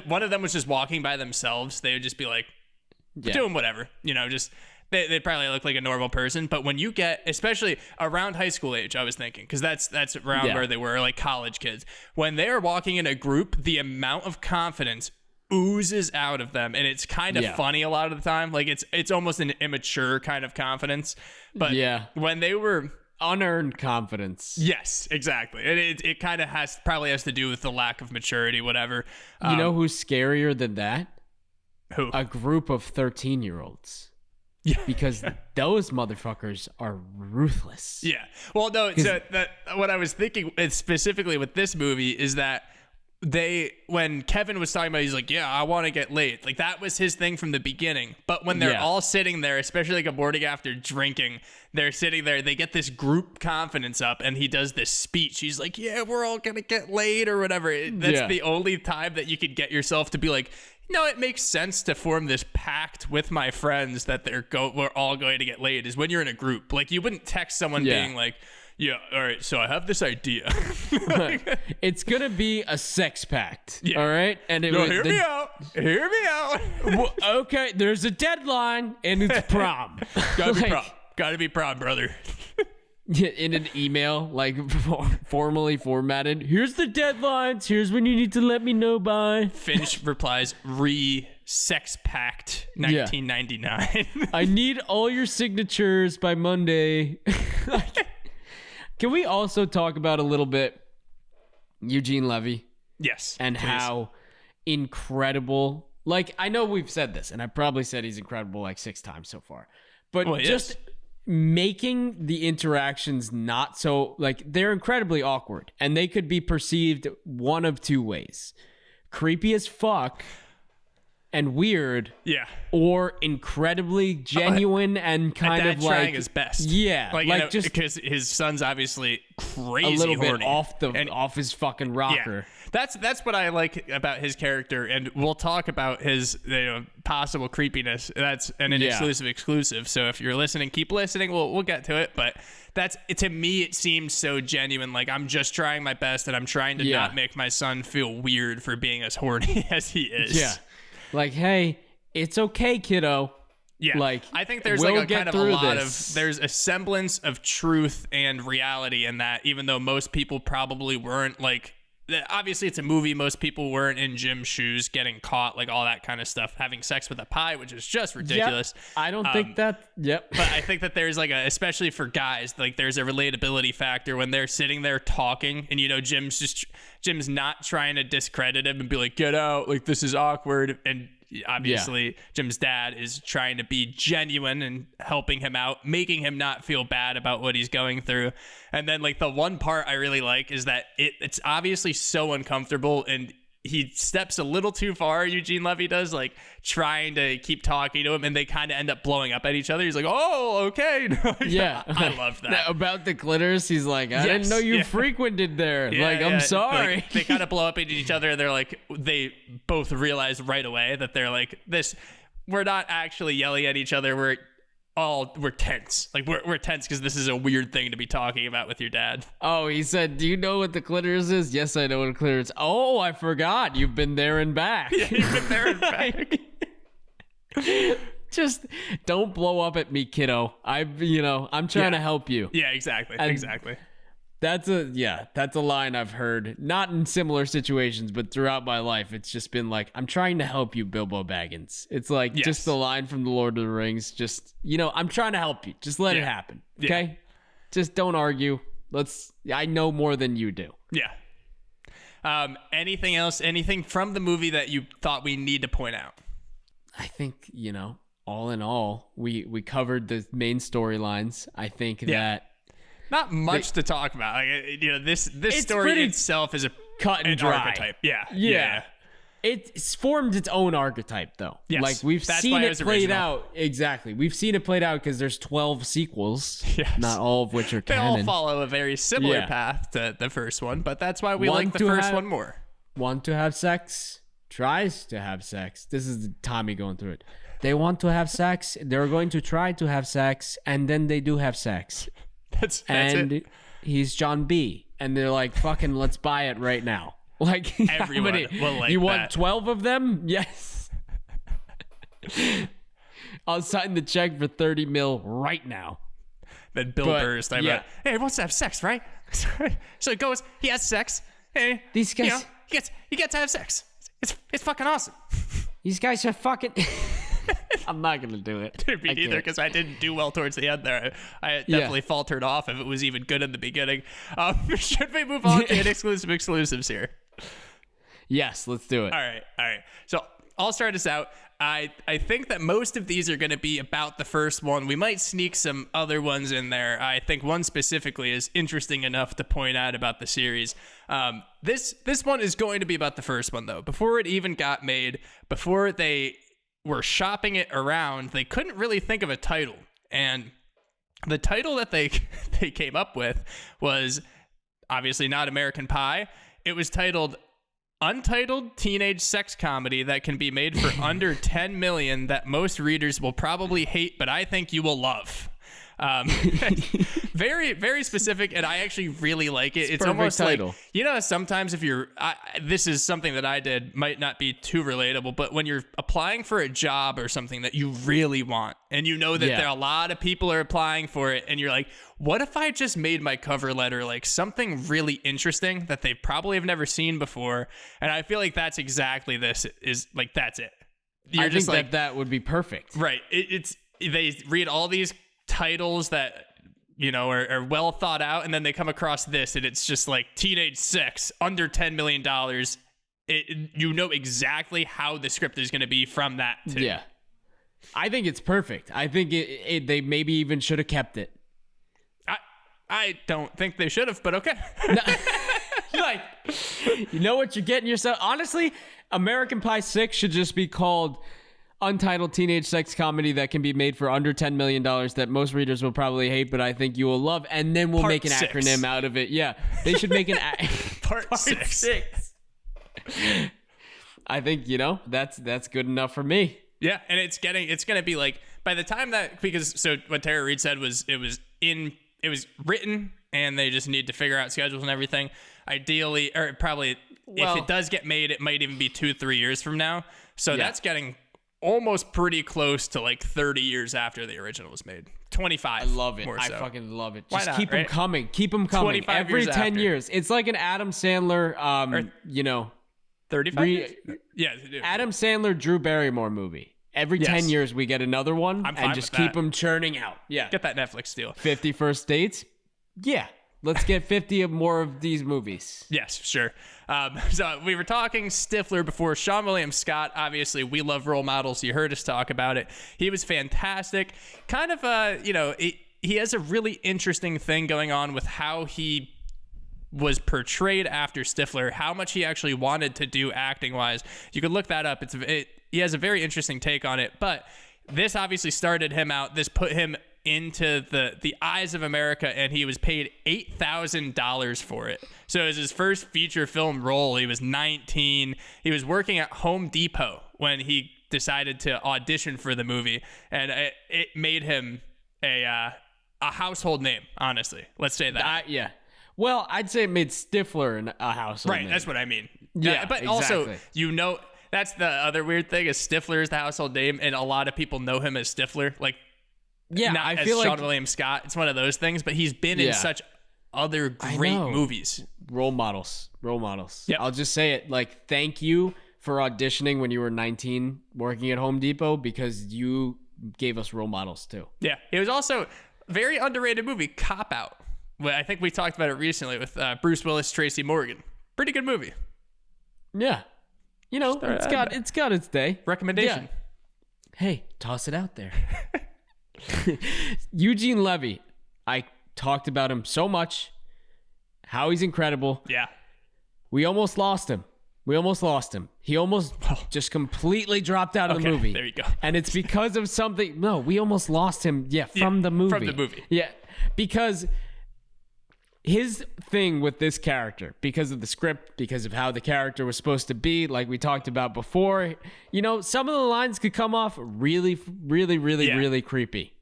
one of them was just walking by themselves, they would just be like doing whatever, just they'd probably look like a normal person. But when you get, especially around high school age, I was thinking, because that's around where they were, like college kids, when they are walking in a group, the amount of confidence oozes out of them, and it's kind of funny a lot of the time. Like it's almost an immature kind of confidence. But when they were unearned confidence. Yes, exactly. And it kind of probably has to do with the lack of maturity, whatever. You know who's scarier than that? Who? A group of 13-year-olds. Yeah. Because those motherfuckers are ruthless. Yeah. Well, no, so what I was thinking specifically with this movie is that when Kevin was talking about, he's like, yeah, I want to get laid. Like that was his thing from the beginning. But when they're all sitting there, especially like a morning after drinking, they're sitting there, they get this group confidence up, and he does this speech. He's like, yeah, we're all going to get laid or whatever. That's the only time that you could get yourself to be like, no, it makes sense to form this pact with my friends that we're all going to get laid, is when you're in a group. Like you wouldn't text someone being like, yeah, all right, so I have this idea. It's going to be a sex pact, all right? And hear me out. Hear me out. Well, okay, there's a deadline, and it's prom. Gotta be prom. Gotta be prom, brother. In an email, like formally formatted, here's the deadlines, here's when you need to let me know by. Finch replies, sex pact 1999. I need all your signatures by Monday. Can we also talk about a little bit Eugene Levy? Yes. And how incredible, like, I know we've said this, and I probably said he's incredible like 6 times so far, but just making the interactions not so, like, they're incredibly awkward, and they could be perceived one of 2 ways. Creepy as fuck and weird, or incredibly genuine and kind of like trying his best, like just because his son's obviously crazy, a little horny. bit off his fucking rocker. That's what I like about his character, and we'll talk about his possible creepiness. That's an Inexclusive Exclusive. So if you're listening, keep listening. We'll get to it, but to me it seems so genuine. Like I'm just trying my best, and I'm trying to not make my son feel weird for being as horny as he is. Yeah. Like, hey, it's okay, kiddo. Yeah. Like, I think there's we'll like a get kind of a through lot this. there's a semblance of truth and reality in that, even though most people probably weren't like obviously it's a movie. Most people weren't in Jim's shoes, getting caught, like all that kind of stuff, having sex with a pie, which is just ridiculous. Yep. I don't think that. Yep. But I think that there's like especially for guys, like there's a relatability factor when they're sitting there talking, and Jim's not trying to discredit him and be like, get out, like this is awkward, and obviously Jim's dad is trying to be genuine and helping him out, making him not feel bad about what he's going through. And then like the one part I really like is that it's obviously so uncomfortable, and he steps a little too far, Eugene Levy does, like trying to keep talking to him, and they kind of end up blowing up at each other. He's like, oh, okay. Yeah. I love that. About the clitoris, he's like, I didn't know you frequented there. I'm sorry. Like, they kind of blow up at each other, and they're like, they both realize right away that they're like, we're not actually yelling at each other. We're tense. Like we're tense because this is a weird thing to be talking about with your dad. Oh, he said, do you know what the clitoris is? Yes, I know what a clitoris is. Oh, I forgot. You've been there and back. Yeah, you've been there and back. Just don't blow up at me, kiddo. I'm trying to help you. Yeah, exactly. And exactly. That's a line I've heard, not in similar situations, but throughout my life. It's just been like, I'm trying to help you, Bilbo Baggins. It's like just the line from The Lord of the Rings. Just, I'm trying to help you. Just let it happen. Okay? Yeah. Just don't argue. I know more than you do. Yeah. Anything else? Anything from the movie that you thought we need to point out? I think, all in all, we covered the main storylines. I think that not much to talk about. Like, this story itself is a cut and dry archetype. Yeah. It's formed its own archetype, though. Yes. Like we've seen it played out. Exactly. We've seen it played out because there's 12 sequels. Yes. Not all of which are they canon. all follow a very similar path to the first one, but that's why we like the first one more. Want to have sex, tries to have sex. This is Tommy going through it. They want to have sex. They're going to try to have sex, and then they do have sex. That's it. He's John B. And they're like, fucking, let's buy it right now. Like, everyone will like you want that. 12 of them? Yes. I'll sign the check for 30 mil right now. Then Bill Burr's talking about, hey, he wants to have sex, right? So it goes, he has sex. Hey, these guys, he gets to have sex. It's fucking awesome. These guys are fucking. I'm not gonna do it. Me neither, because I didn't do well towards the end there. I definitely faltered off if it was even good in the beginning. Should we move on to Inexclusive Exclusives here? Yes, let's do it. All right. So I'll start us out. I think that most of these are going to be about the first one. We might sneak some other ones in there. I think one specifically is interesting enough to point out about the series. This one is going to be about the first one, though. Before it even got made, before they were shopping it around, they couldn't really think of a title. And the title that they came up with was obviously not American Pie. It was titled Untitled Teenage Sex Comedy that can be made for under 10 million that most readers will probably hate, but I think you will love. Very, very specific, and I actually really like it. It's almost title. Like, sometimes if this is something that I did, might not be too relatable, but when you're applying for a job or something that you really want, and you know that there are a lot of people are applying for it, and you're like, what if I just made my cover letter like something really interesting that they probably have never seen before? And I feel like that's exactly this is like, that's it. I think that would be perfect. Right. They read all these titles that are well thought out, and then they come across this, and it's just like teenage sex under $10 million. You know exactly how the script is going to be from that too. Yeah, I think it's perfect. I think they maybe even should have kept it. I don't think they should have, but okay. Like, you know what you're getting yourself. Honestly, American Pie 6 should just be called Untitled Teenage Sex Comedy that can be made for under $10 million that most readers will probably hate, but I think you will love, and then we'll make an acronym out of it. Yeah, they should make an Part 6. I think that's good enough for me. Yeah, and it's gonna be like, by the time that, because so what Tara Reid said was it was written, and they just need to figure out schedules and everything. Ideally, or probably, if it does get made, it might even be 2-3 years from now. So that's getting almost pretty close to like 30 years after the original was made. 25. I love it. More I so. fucking love it. Why Just not, keep them right? coming. Keep them coming. 25 Every years 10 after. years. It's like an Adam Sandler, 35 years? Yeah, they do. Adam Sandler, Drew Barrymore movie. Every Yes. 10 years we get another one I'm fine and just with keep that. them churning out. Yeah. Get that Netflix deal. 50 First Dates. Yeah. Let's get 50 of more of these movies. Yes, sure. So we were talking Stifler before. Sean William Scott, obviously, we love role models. You heard us talk about it. He was fantastic. Kind of, he has a really interesting thing going on with how he was portrayed after Stifler, how much he actually wanted to do acting-wise. You could look that up. He has a very interesting take on it, but this obviously started him out. This put him into the eyes of America, and he was paid $8,000 for it. So it was his first feature film role. He was 19. He was working at Home Depot when he decided to audition for the movie, and it made him a household name, honestly. Let's say that. Yeah. Well, I'd say it made Stifler a household Right, name. that's what I mean. Yeah, but exactly. also, that's the other weird thing is Stifler is the household name, and a lot of people know him as Stifler. Like, Yeah, not I as feel Sean like William Scott. It's one of those things, but he's been in Yeah. such other great know. movies. role models. Yep. I'll just say it, like, thank you for auditioning when you were 19 working at Home Depot, because you gave us role models too. Yeah, it was also a very underrated movie, Cop Out. Well, I think we talked about it recently with Bruce Willis, Tracy Morgan. Pretty good movie. Yeah. You know, it's got its day. Recommendation. Yeah. Hey, toss it out there. Eugene Levy. I talked about him so much. How he's incredible. Yeah. We almost lost him. He almost just completely dropped out of the Okay, movie. there you go. And it's because of something. No, we almost lost him. Yeah, from the movie. from the movie. Yeah, because his thing with this character, because of the script, because of how the character was supposed to be, like we talked about before, you know, some of the lines could come off really, really, really, Yeah. really creepy.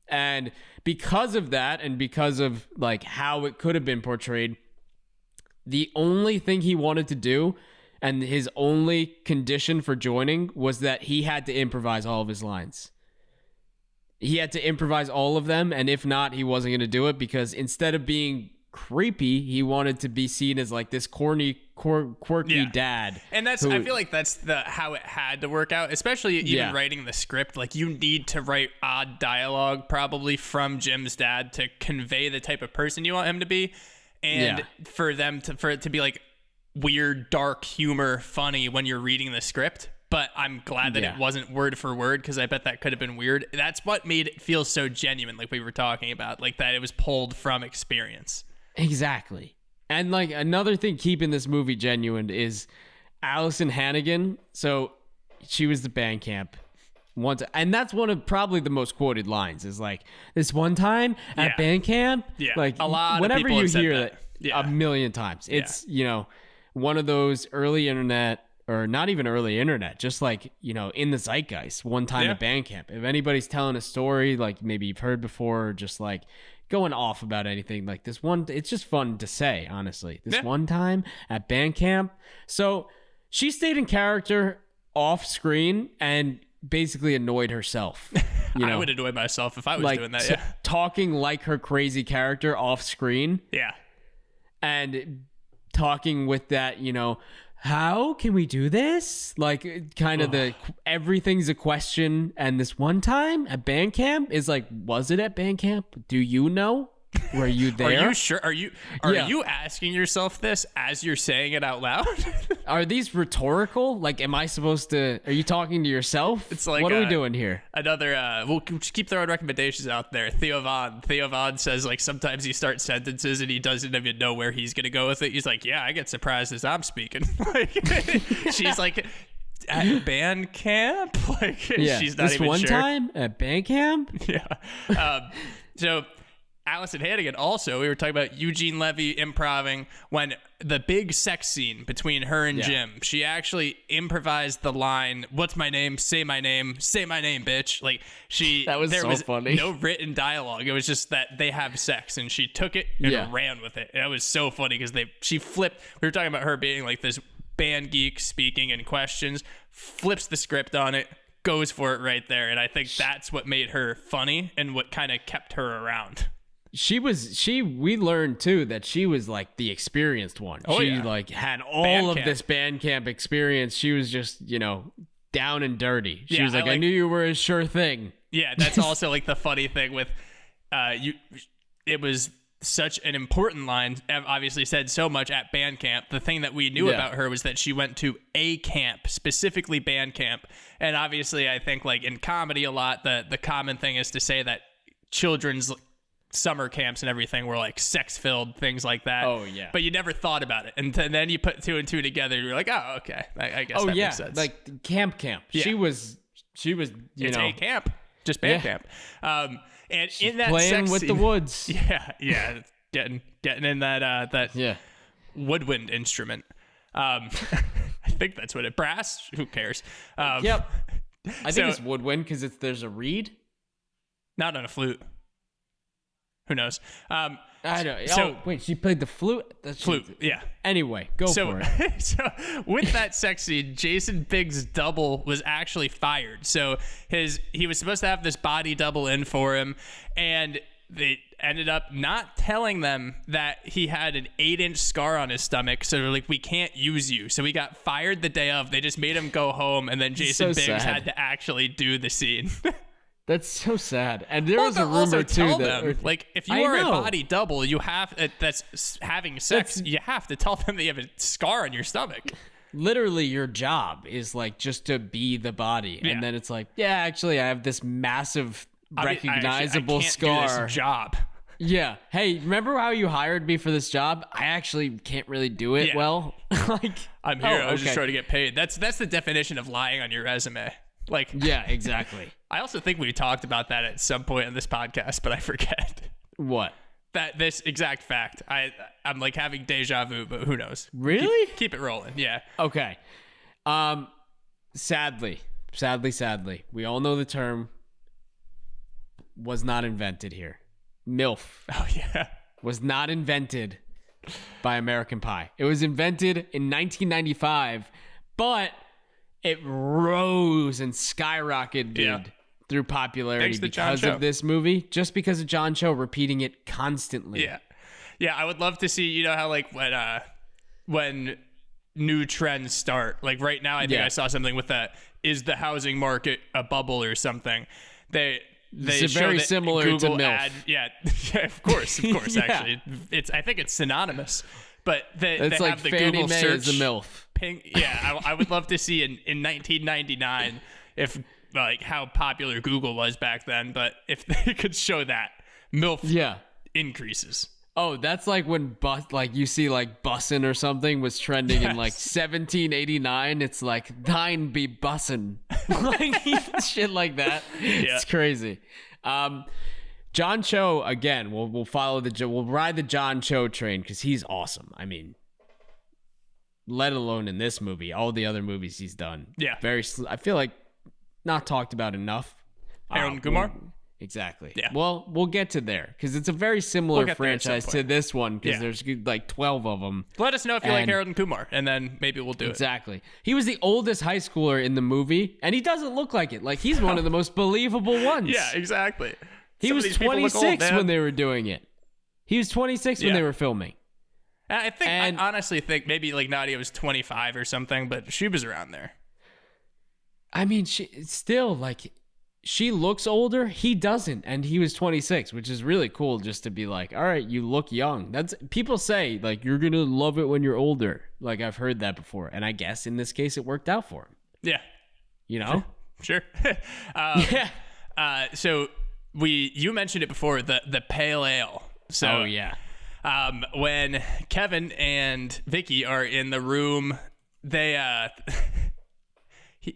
And because of that, and because of like how it could have been portrayed, the only thing he wanted to do and his only condition for joining was that he had to improvise all of his lines. He had to improvise all of them, and if not, he wasn't going to do it, because instead of being creepy, he wanted to be seen as like this corny, quirky Yeah. dad. And I feel like that's how it had to work out, especially even writing the script. Like, you need to write odd dialogue probably from Jim's dad to convey the type of person you want him to be. And for it to be like weird, dark humor, funny when you're reading the script. But I'm glad that it wasn't word for word, because I bet that could have been weird. That's what made it feel so genuine, like we were talking about, like that it was pulled from experience. Exactly. And like another thing keeping this movie genuine is Allison Hannigan. So she was the band camp once, and that's one of probably the most quoted lines is like, this one time at band camp. Yeah. Like A lot of whenever people you have said hear that. Yeah. a million times. It's, you know, one of those early internet, or not even early internet, just like, you know, in the zeitgeist, one time at band camp. If anybody's telling a story like maybe you've heard before, or just like going off about anything like this one, it's just fun to say, honestly. This one time at band camp. So she stayed in character off screen and basically annoyed herself. You know, I would annoy myself if I was like doing that. Yeah. talking like her crazy character off screen. Yeah. And talking with that, you know, how can we do this? Like, kind of everything's a question. And this one time at band camp is like, was it at band camp? Do you know? Were you there? Are you sure? Are you asking yourself this as you're saying it out loud? Are these rhetorical? Like, am I supposed to? Are you talking to yourself? It's like, what are we doing here? Another, we'll just keep throwing recommendations out there. Theo Von says, like, sometimes he starts sentences and he doesn't even know where he's going to go with it. He's like, yeah, I get surprised as I'm speaking. Like, she's like, at band camp? Like, she's not this even one sure. time at band camp? Yeah. So Allison Hannigan also, we were talking about Eugene Levy improving when the big sex scene between her and Jim, she actually improvised the line, what's my name? Say my name, bitch. Like, there was funny. no written dialogue. It was just that they have sex, and she took it and ran with it. And it was so funny because she flipped. We were talking about her being like this band geek speaking in questions, flips the script on it, goes for it right there. And I think that's what made her funny and what kind of kept her around. We learned too that she was like the experienced one. She like had all of this band camp experience. She was just, down and dirty. She was like, I knew you were a sure thing. Yeah, that's also like the funny thing with it was such an important line. Ev obviously said so much at band camp. The thing that we knew about her was that she went to a camp, specifically band camp. And obviously I think like in comedy a lot, the common thing is to say that children's summer camps and everything were like sex filled, things like that. Oh yeah. But you never thought about it. And then you put 2 and 2 together and you're like, oh, okay. I guess that makes sense. Like camp. Yeah. She was, it's a camp, just band camp. And she's in that playing sex with scene, the woods. Yeah. Getting in that woodwind instrument. I think that's what brass. Who cares? Yep. I think it's woodwind because there's a reed. Not on a flute. Who knows? I don't. So wait, she played the flute. Flute. Yeah. Anyway, go for it. So with that sex scene, Jason Biggs' double was actually fired. So he was supposed to have this body double in for him, and they ended up not telling them that he had an 8-inch scar on his stomach. So they're like, we can't use you. So he got fired the day of. They just made him go home, and then Jason Biggs had to actually do the scene. That's so sad. And there was a rumor too that, like, if you are a body double, you have that's having sex. You have to tell them that you have a scar on your stomach. Literally, your job is like just to be the body, and then it's like, actually, I have this massive, recognizable I can't scar. Do this job. Yeah. Hey, remember how you hired me for this job? I actually can't really do it well. Like, I'm here. I was just trying to get paid. That's the definition of lying on your resume. Like, yeah, exactly. I also think we talked about that at some point in this podcast, but I forget. What? That this exact fact. I'm like having deja vu, but who knows? Really? Keep it rolling. Yeah. Okay. Sadly, we all know the term was not invented here. MILF. Oh yeah. Was not invented by American Pie. It was invented in 1995, but it rose and skyrocketed through popularity because of this movie, just because of John Cho repeating it constantly. Yeah. I would love to see, how like when new trends start, like right now, I think I saw something with that. Is the housing market a bubble or something? It's very similar Google to MILF. ad, of course. Actually, I think it's synonymous. But they it's have like the Fannie Google Mae search is a MILF. I would love to see in 1999 if like how popular Google was back then. But if they could show that MILF increases. Oh, that's like when you see like bussin' or something was trending in like 1789. It's like thine be bussin', like shit like that. Yeah. It's crazy. John Cho again. We'll we'll ride the John Cho train because he's awesome. I mean, let alone in this movie, all the other movies he's done. Yeah, I feel like not talked about enough. Harold Kumar. Exactly. Yeah. Well, we'll get to there because it's a very similar franchise to this one because there's like 12 of them. Let us know if you like Harold and Kumar, and then maybe we'll do it. Exactly. He was the oldest high schooler in the movie, and he doesn't look like it. Like he's one of the most believable ones. Yeah, exactly. He was 26 when they were doing it. He was 26 when they were filming. I honestly think maybe like Nadia was 25 or something, but she was around there. I mean, she looks older. He doesn't, and he was 26, which is really cool. Just to be like, all right, you look young. That's people say like you're gonna love it when you're older. Like I've heard that before, and I guess in this case it worked out for him. Yeah, sure. So you mentioned it before, the pale ale. So when Kevin and Vicky are in the room,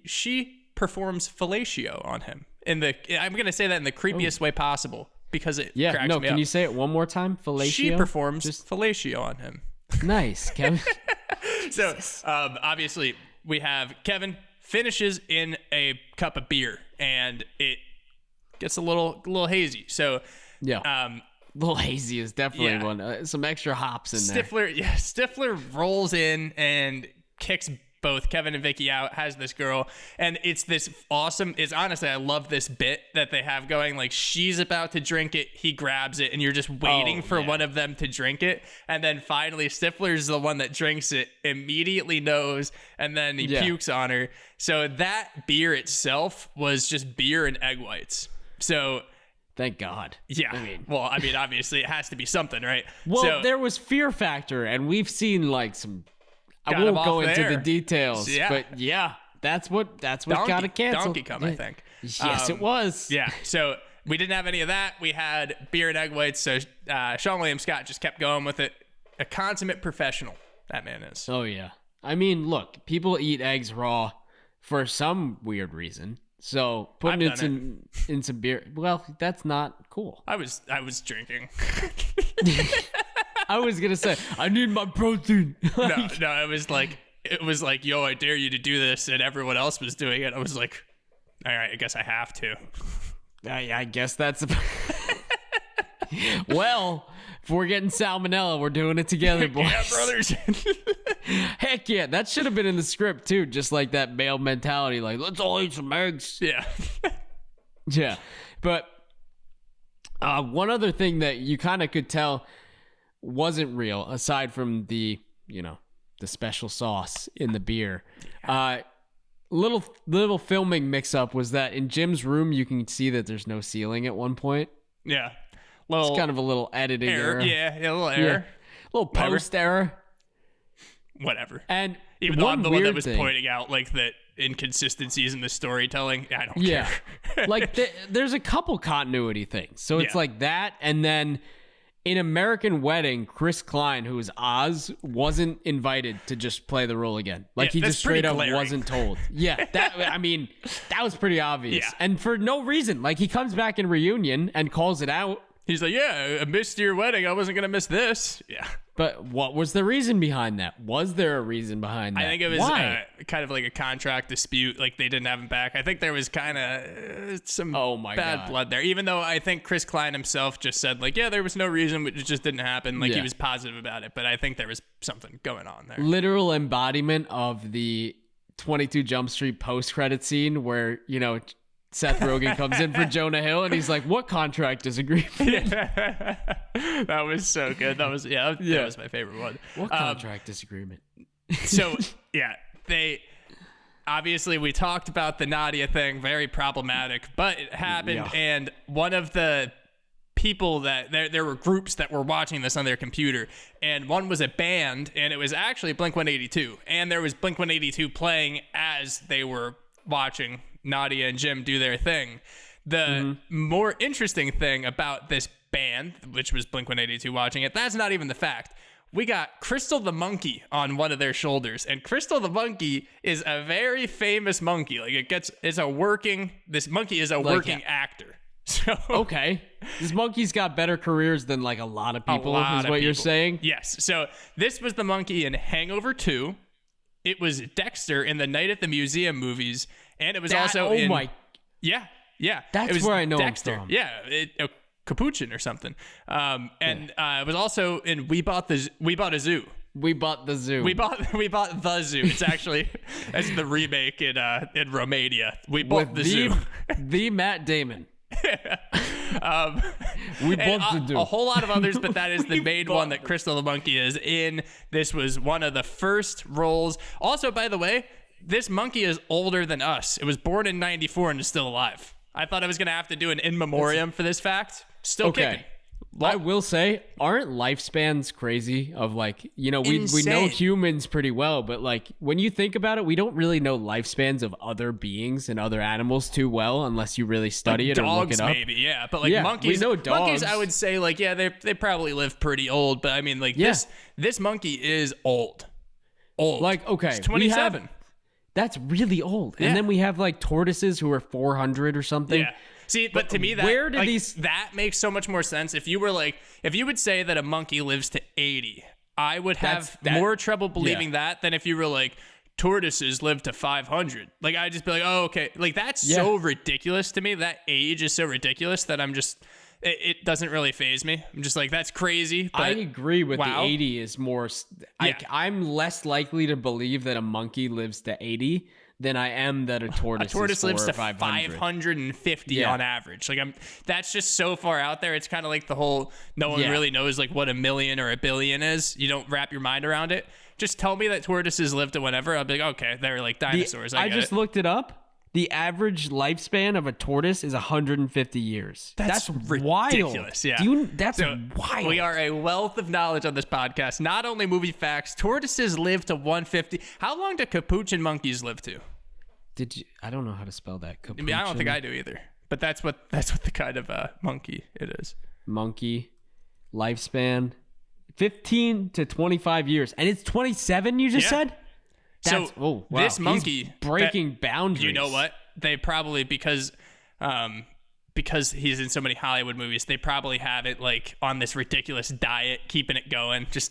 she performs fellatio on him. I'm going to say that in the creepiest way possible because it cracks me up. Can you say it one more time? Fellatio? She performs fellatio on him. Nice, Kevin. So, obviously, we have Kevin finishes in a cup of beer, and it gets a little hazy. So, little hazy is definitely one. Some extra hops in there. Stifler rolls in and kicks both Kevin and Vicky out, has this girl, and it's this awesome. It's honestly, I love this bit that they have going. Like, she's about to drink it, he grabs it, and you're just waiting for one of them to drink it, and then finally Stifler's the one that drinks it, immediately knows, and then he pukes on her. So that beer itself was just beer and egg whites. So. Thank God. Yeah. I mean, obviously it has to be something, right? Well, so, there was Fear Factor, and we've seen like some. I Got 'em won't go off into there. the details, Yeah. but yeah, that's what got it canceled. Donkey Kong, I think. Yes, it was. Yeah. So we didn't have any of that. We had beer and egg whites. So Sean William Scott just kept going with it. A consummate professional, that man is. Oh yeah. I mean, look, people eat eggs raw for some weird reason. So putting it in some beer, well, that's not cool. I was drinking. I was gonna say I need my protein. No, it was like, yo, I dare you to do this, and everyone else was doing it. I was like, all right, I guess I have to. I guess that's. Well, if we're getting salmonella, we're doing it together, boys. Yeah, brothers. Heck yeah, that should have been in the script too, just like that male mentality, like let's all eat some eggs. Yeah. Yeah, but one other thing that you kind of could tell wasn't real, aside from the the special sauce in the beer. Little filming mix up was that in Jim's room you can see that there's no ceiling at one point. Yeah. It's kind of a little editing error. Yeah, a little error. Yeah. A little post error. Whatever. And even though I'm the one that was thing, pointing out like the inconsistencies in the storytelling, I don't care. Like there's a couple continuity things. So it's like that, and then in American Wedding, Chris Klein, who is Oz, wasn't invited to just play the role again. Like he just straight up wasn't told. Yeah, that was pretty obvious. Yeah. And for no reason. Like he comes back in Reunion and calls it out. He's like, yeah, I missed your wedding. I wasn't going to miss this. Yeah. But what was the reason behind that? Was there a reason behind that? I think it was kind of like a contract dispute. Like they didn't have him back. I think there was kind of some bad blood there. Even though I think Chris Klein himself just said like, yeah, there was no reason, but it just didn't happen. Like he was positive about it. But I think there was something going on there. Literal embodiment of the 22 Jump Street post-credit scene where, Seth Rogen comes in for Jonah Hill and he's like, what contract disagreement? That was so good. That was my favorite one. What contract disagreement? So they obviously, we talked about the Nadia thing, very problematic, but it happened. Yeah. And one of the people that there were groups that were watching this on their computer, and one was a band, and it was actually Blink-182, and there was Blink-182 playing as they were watching Nadia and Jim do their thing. The more interesting thing about this band, which was Blink-182 watching it, that's not even the fact. We got Crystal the Monkey on one of their shoulders, and Crystal the Monkey is a very famous monkey. Like this monkey is a working actor. So okay, this monkey's got better careers than like a lot of people, is what you're saying? Yes. So this was the monkey in Hangover 2. It was Dexter in the Night at the Museum movies, and it was also in... Yeah. That's it was where I know Dexter. him from. Yeah, Capuchin or something. It was also in We Bought a Zoo. We bought the zoo. We bought the zoo. It's actually that's the remake in Romania. We bought the zoo. The Matt Damon. We bought the zoo. A whole lot of others, but that is the main one that Crystal the Monkey is in. This was one of the first roles. Also, by the way, this monkey is older than us. It was born in 94 and is still alive. I thought I was going to have to do an in memoriam for this fact. Still kicking. I will say, aren't lifespans crazy? Of like, we know humans pretty well, but like when you think about it, we don't really know lifespans of other beings and other animals too well, unless you really study it or look it up. Maybe, yeah. But like monkeys, we know dogs. Monkeys, I would say like, they probably live pretty old. But I mean, like this monkey is old. Like, okay, it's 27. That's really old. And then we have like tortoises who are 400 or something. Yeah. See, but to me, that makes so much more sense. If you would say that a monkey lives to 80, I would have more trouble believing that than if you were like, tortoises live to 500. Like, I'd just be like, oh, okay. Like, that's so ridiculous to me. That age is so ridiculous that I'm just, it doesn't really faze me. I'm just like, that's crazy. But I agree with wow. the 80 is more. I'm less likely to believe that a monkey lives to 80 than I am that a tortoise lives to 500. 550 on average. Like that's just so far out there. It's kind of like the whole no one really knows like what a million or a billion is. You don't wrap your mind around it. Just tell me that tortoises live to whatever. I'll be like, okay, they're like dinosaurs. I just looked it up. The average lifespan of a tortoise is 150 years. That's ridiculous. Wild. Yeah. That's wild. We are a wealth of knowledge on this podcast. Not only movie facts, tortoises live to 150. How long do capuchin monkeys live to? I don't know how to spell that. I mean, I don't think I do either. But that's what the kind of monkey it is. Monkey lifespan 15 to 25 years, and it's 27. You just said. This monkey he's breaking boundaries. You know what? They probably because he's in so many Hollywood movies, they probably have it like on this ridiculous diet, keeping it going. Just,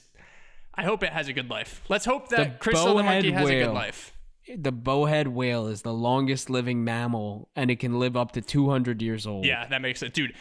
I hope it has a good life. Let's hope that Crystal the monkey has a good life. The bowhead whale is the longest living mammal, and it can live up to 200 years old. Yeah, that makes sense, dude.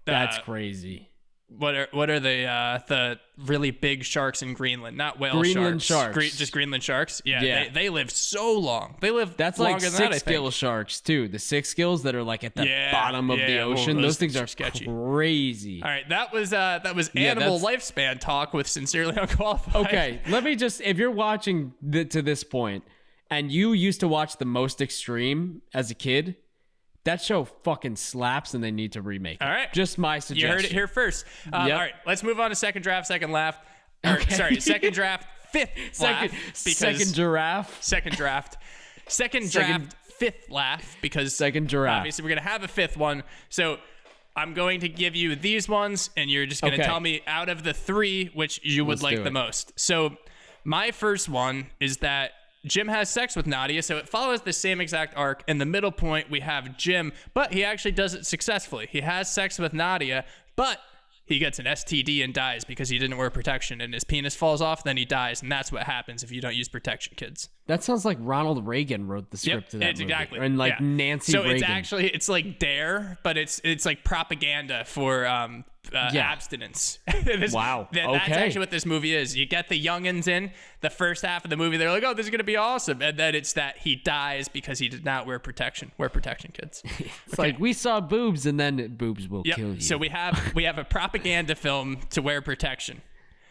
That's crazy. What are the really big sharks in Greenland? Not whale Greenland sharks. sharks. Just Greenland sharks. Yeah. They live so long. They live That's longer like than that, I think. six-gill sharks too. The six-gills that are like at the bottom of the ocean. Those things are sketchy. Crazy. All right, that was animal lifespan talk with Sincerely Unqualified. Okay, let me just, if you're watching to this point and you used to watch The Most Extreme as a kid, that show fucking slaps and they need to remake it. All right. Just my suggestion. You heard it here first. All right, let's move on to second draft, second laugh. Second draft, fifth laugh. Second giraffe. Second draft, fifth laugh, because second giraffe. Obviously, we're going to have a fifth one. So I'm going to give you these ones, and you're just going to tell me out of the three which you would like the most. So my first one is that Jim has sex with Nadia, so it follows the same exact arc. In the middle point, we have Jim, but he actually does it successfully. He has sex with Nadia, but he gets an STD and dies because he didn't wear protection, and his penis falls off, then he dies, and that's what happens if you don't use protection, kids. That sounds like Ronald Reagan wrote the script to that movie. Exactly. And like Nancy Reagan. So it's like Dare, but it's like propaganda for abstinence. Wow. That's actually what this movie is. You get the youngins in the first half of the movie. They're like, oh, this is going to be awesome. And then it's that he dies because he did not wear protection. Wear protection, kids. It's like, we saw boobs, and then boobs will kill you. So we have a propaganda film to wear protection.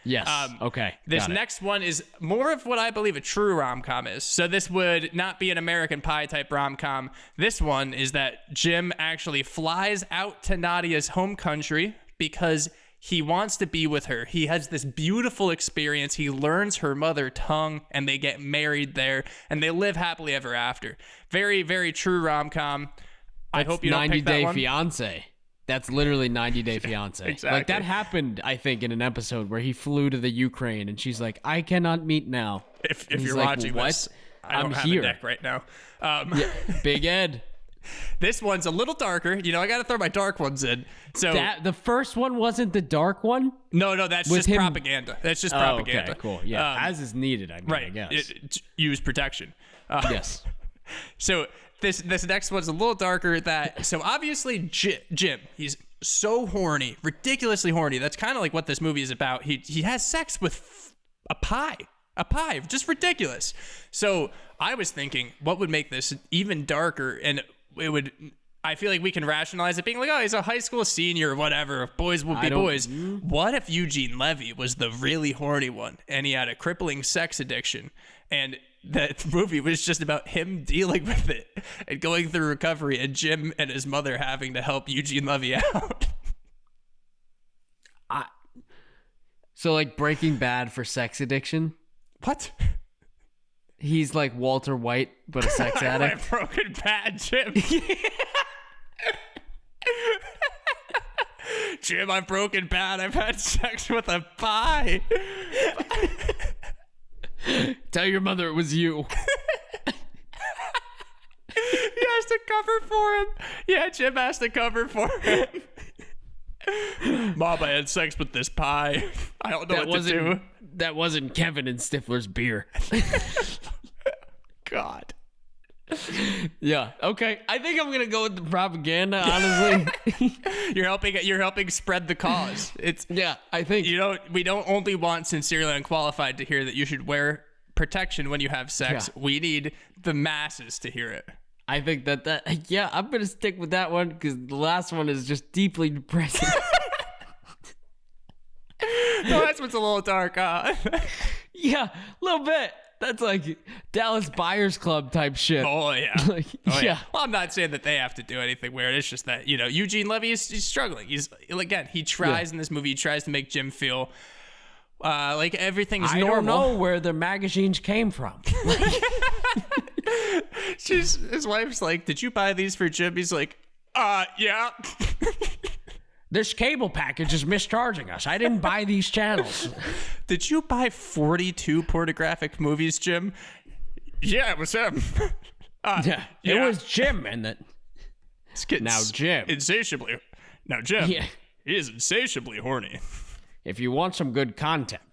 Yes. Okay. This next one is more of what I believe a true rom-com is. So this would not be an American Pie type rom-com. This one is that Jim actually flies out to Nadia's home country because he wants to be with her. He has this beautiful experience. He learns her mother tongue, and they get married there, and they live happily ever after. Very, very true rom-com. I hope you don't pick that 90 Day one. Fiance. That's literally 90 Day Fiance. Exactly. Like that happened, I think, in an episode where he flew to the Ukraine, and she's like, "I cannot meet now." If he's you're like, watching "What? this, I don't I'm have here." a deck right now. Big Ed. This one's a little darker. You know, I got to throw my dark ones in. So The first one wasn't the dark one? no, that's with just him- propaganda. That's just propaganda. Okay, cool. Yeah, as is needed, I mean, Right. I guess. Use protection. Yes. So this next one's a little darker. So obviously Jim, he's so horny, ridiculously horny. That's kind of like what this movie is about. He has sex with a pie, just ridiculous. So I was thinking, what would make this even darker? And I feel like we can rationalize it being like, oh, he's a high school senior or whatever. Boys will be boys. What if Eugene Levy was the really horny one and he had a crippling sex addiction, and that movie was just about him dealing with it and going through recovery, and Jim and his mother having to help Eugene Levy out? So like Breaking Bad for sex addiction? What? He's like Walter White, but a sex addict. I'm Broken Bad, Jim. Jim, I'm Broken Bad. I've had sex with a pie. Tell your mother it was you. He has to cover for him. Yeah, Jim has to cover for him. Mom, I had sex with this pie. I don't know what to do. That wasn't Kevin and Stifler's beer. God. Yeah. Okay. I think I'm gonna go with the propaganda. Honestly. You're helping spread the cause. It's Yeah. I think. we don't only want sincerely unqualified to hear that you should wear protection when you have sex. Yeah. We need the masses to hear it. I think that. Yeah. I'm gonna stick with that one because the last one is just deeply depressing. The last one's a little dark. Yeah. A little bit. That's like Dallas Buyers Club type shit. Oh yeah. Like, Oh, yeah. Well, I'm not saying that they have to do anything weird. It's just that, Eugene Levy he's struggling. He tries in this movie. He tries to make Jim feel like everything's I normal. don't know where the magazines came from. His wife's like, "Did you buy these for Jim?" He's like, yeah. This cable package is mischarging us. I didn't buy these channels. Did you buy 42 pornographic movies, Jim? Yeah, it was him. Yeah. It was Jim and that. This kid's Now, Jim. Insatiably. Now, Jim. Yeah. He is insatiably horny. If you want some good content,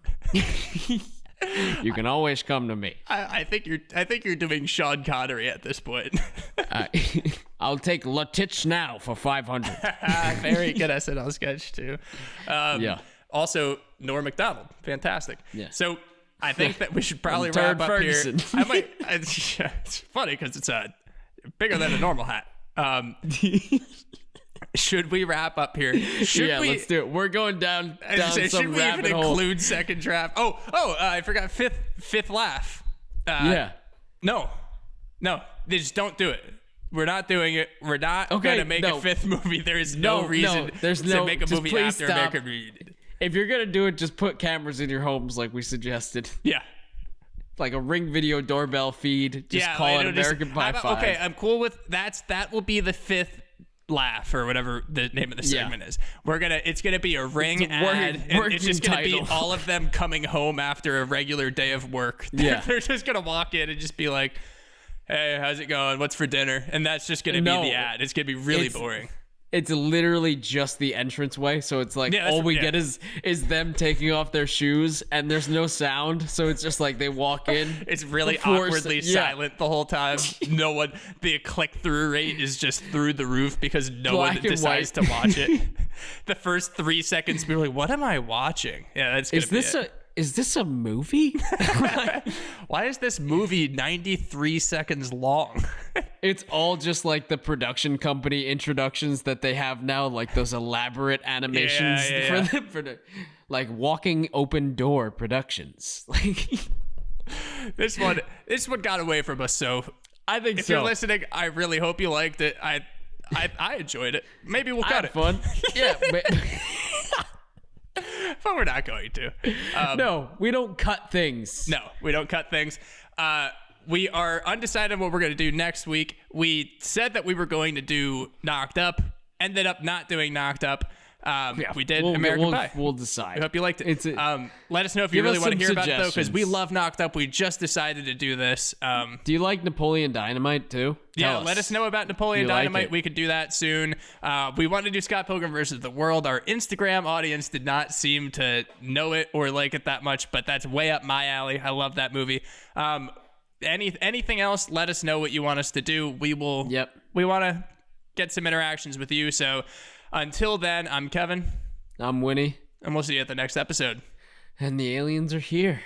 you can always come to me. I think you're doing Sean Connery at this point. I'll take La Tits Now for 500. Very good SNL sketch too. Yeah. Also, Norm Macdonald, fantastic. Yeah. So I think that we should probably And wrap Turd up Ferguson. here. It's funny because it's bigger than a normal hat. Should we wrap up here? Let's do it. We're going down Should some we rabbit even hole. include second draft? I forgot fifth laugh. Yeah. No, they just don't do it. We're not doing it. We're not going to make a fifth movie. There is no reason to make a just movie please after stop. American Reunion. If you're going to do it, just put cameras in your homes like we suggested. Yeah. Like a Ring video doorbell feed. Just call it it'll just- American Pie 5. Okay, I'm cool with that will be the fifth laugh or whatever the name of the segment is. It's gonna be a Ring It's a ad, and working it's just gonna be title. all of them coming home after a regular day of work. Yeah. They're just gonna walk in and just be like, "Hey, how's it going? What's for dinner?" And that's just gonna be the ad. It's gonna be really boring. It's literally just the entranceway, so it's like Yeah, that's- all we yeah. get is them taking off their shoes, and there's no sound, so it's just like they walk in. It's really Force- awkwardly yeah. silent the whole time. No one, the click-through rate is just through the roof because no Black one and decides to white. watch it. The first 3 seconds, people are like, "What am I watching?" Yeah, that's gonna Is this a movie? Why is this movie 93 seconds long? It's all just like the production company introductions that they have now, like those elaborate animations Yeah. for the like walking open door productions. Like This one got away from us. So I think if so. you're listening, I really hope you liked it. I enjoyed it. Maybe we'll I cut had it, fun. Yeah, but we're not going to. no, we don't cut things. No, we don't cut things. We are undecided on what we're going to do next week. We said that we were going to do Knocked Up, ended up not doing Knocked Up. We did American Pie. We'll decide. I hope you liked it. It's let us know if you give really us want to some hear about it, though, because we suggestions. love Knocked Up. We just decided to do this. Do you like Napoleon Dynamite too? Yeah, Tell let us know about Napoleon You like Dynamite. it. We could do that soon. We want to do Scott Pilgrim versus the World. Our Instagram audience did not seem to know it or like it that much, but that's way up my alley. I love that movie. Anything else, let us know what you want us to do. We will. Yep. We want to get some interactions with you. So until then, I'm Kevin, I'm Winnie, and we'll see you at the next episode. and the aliens are here.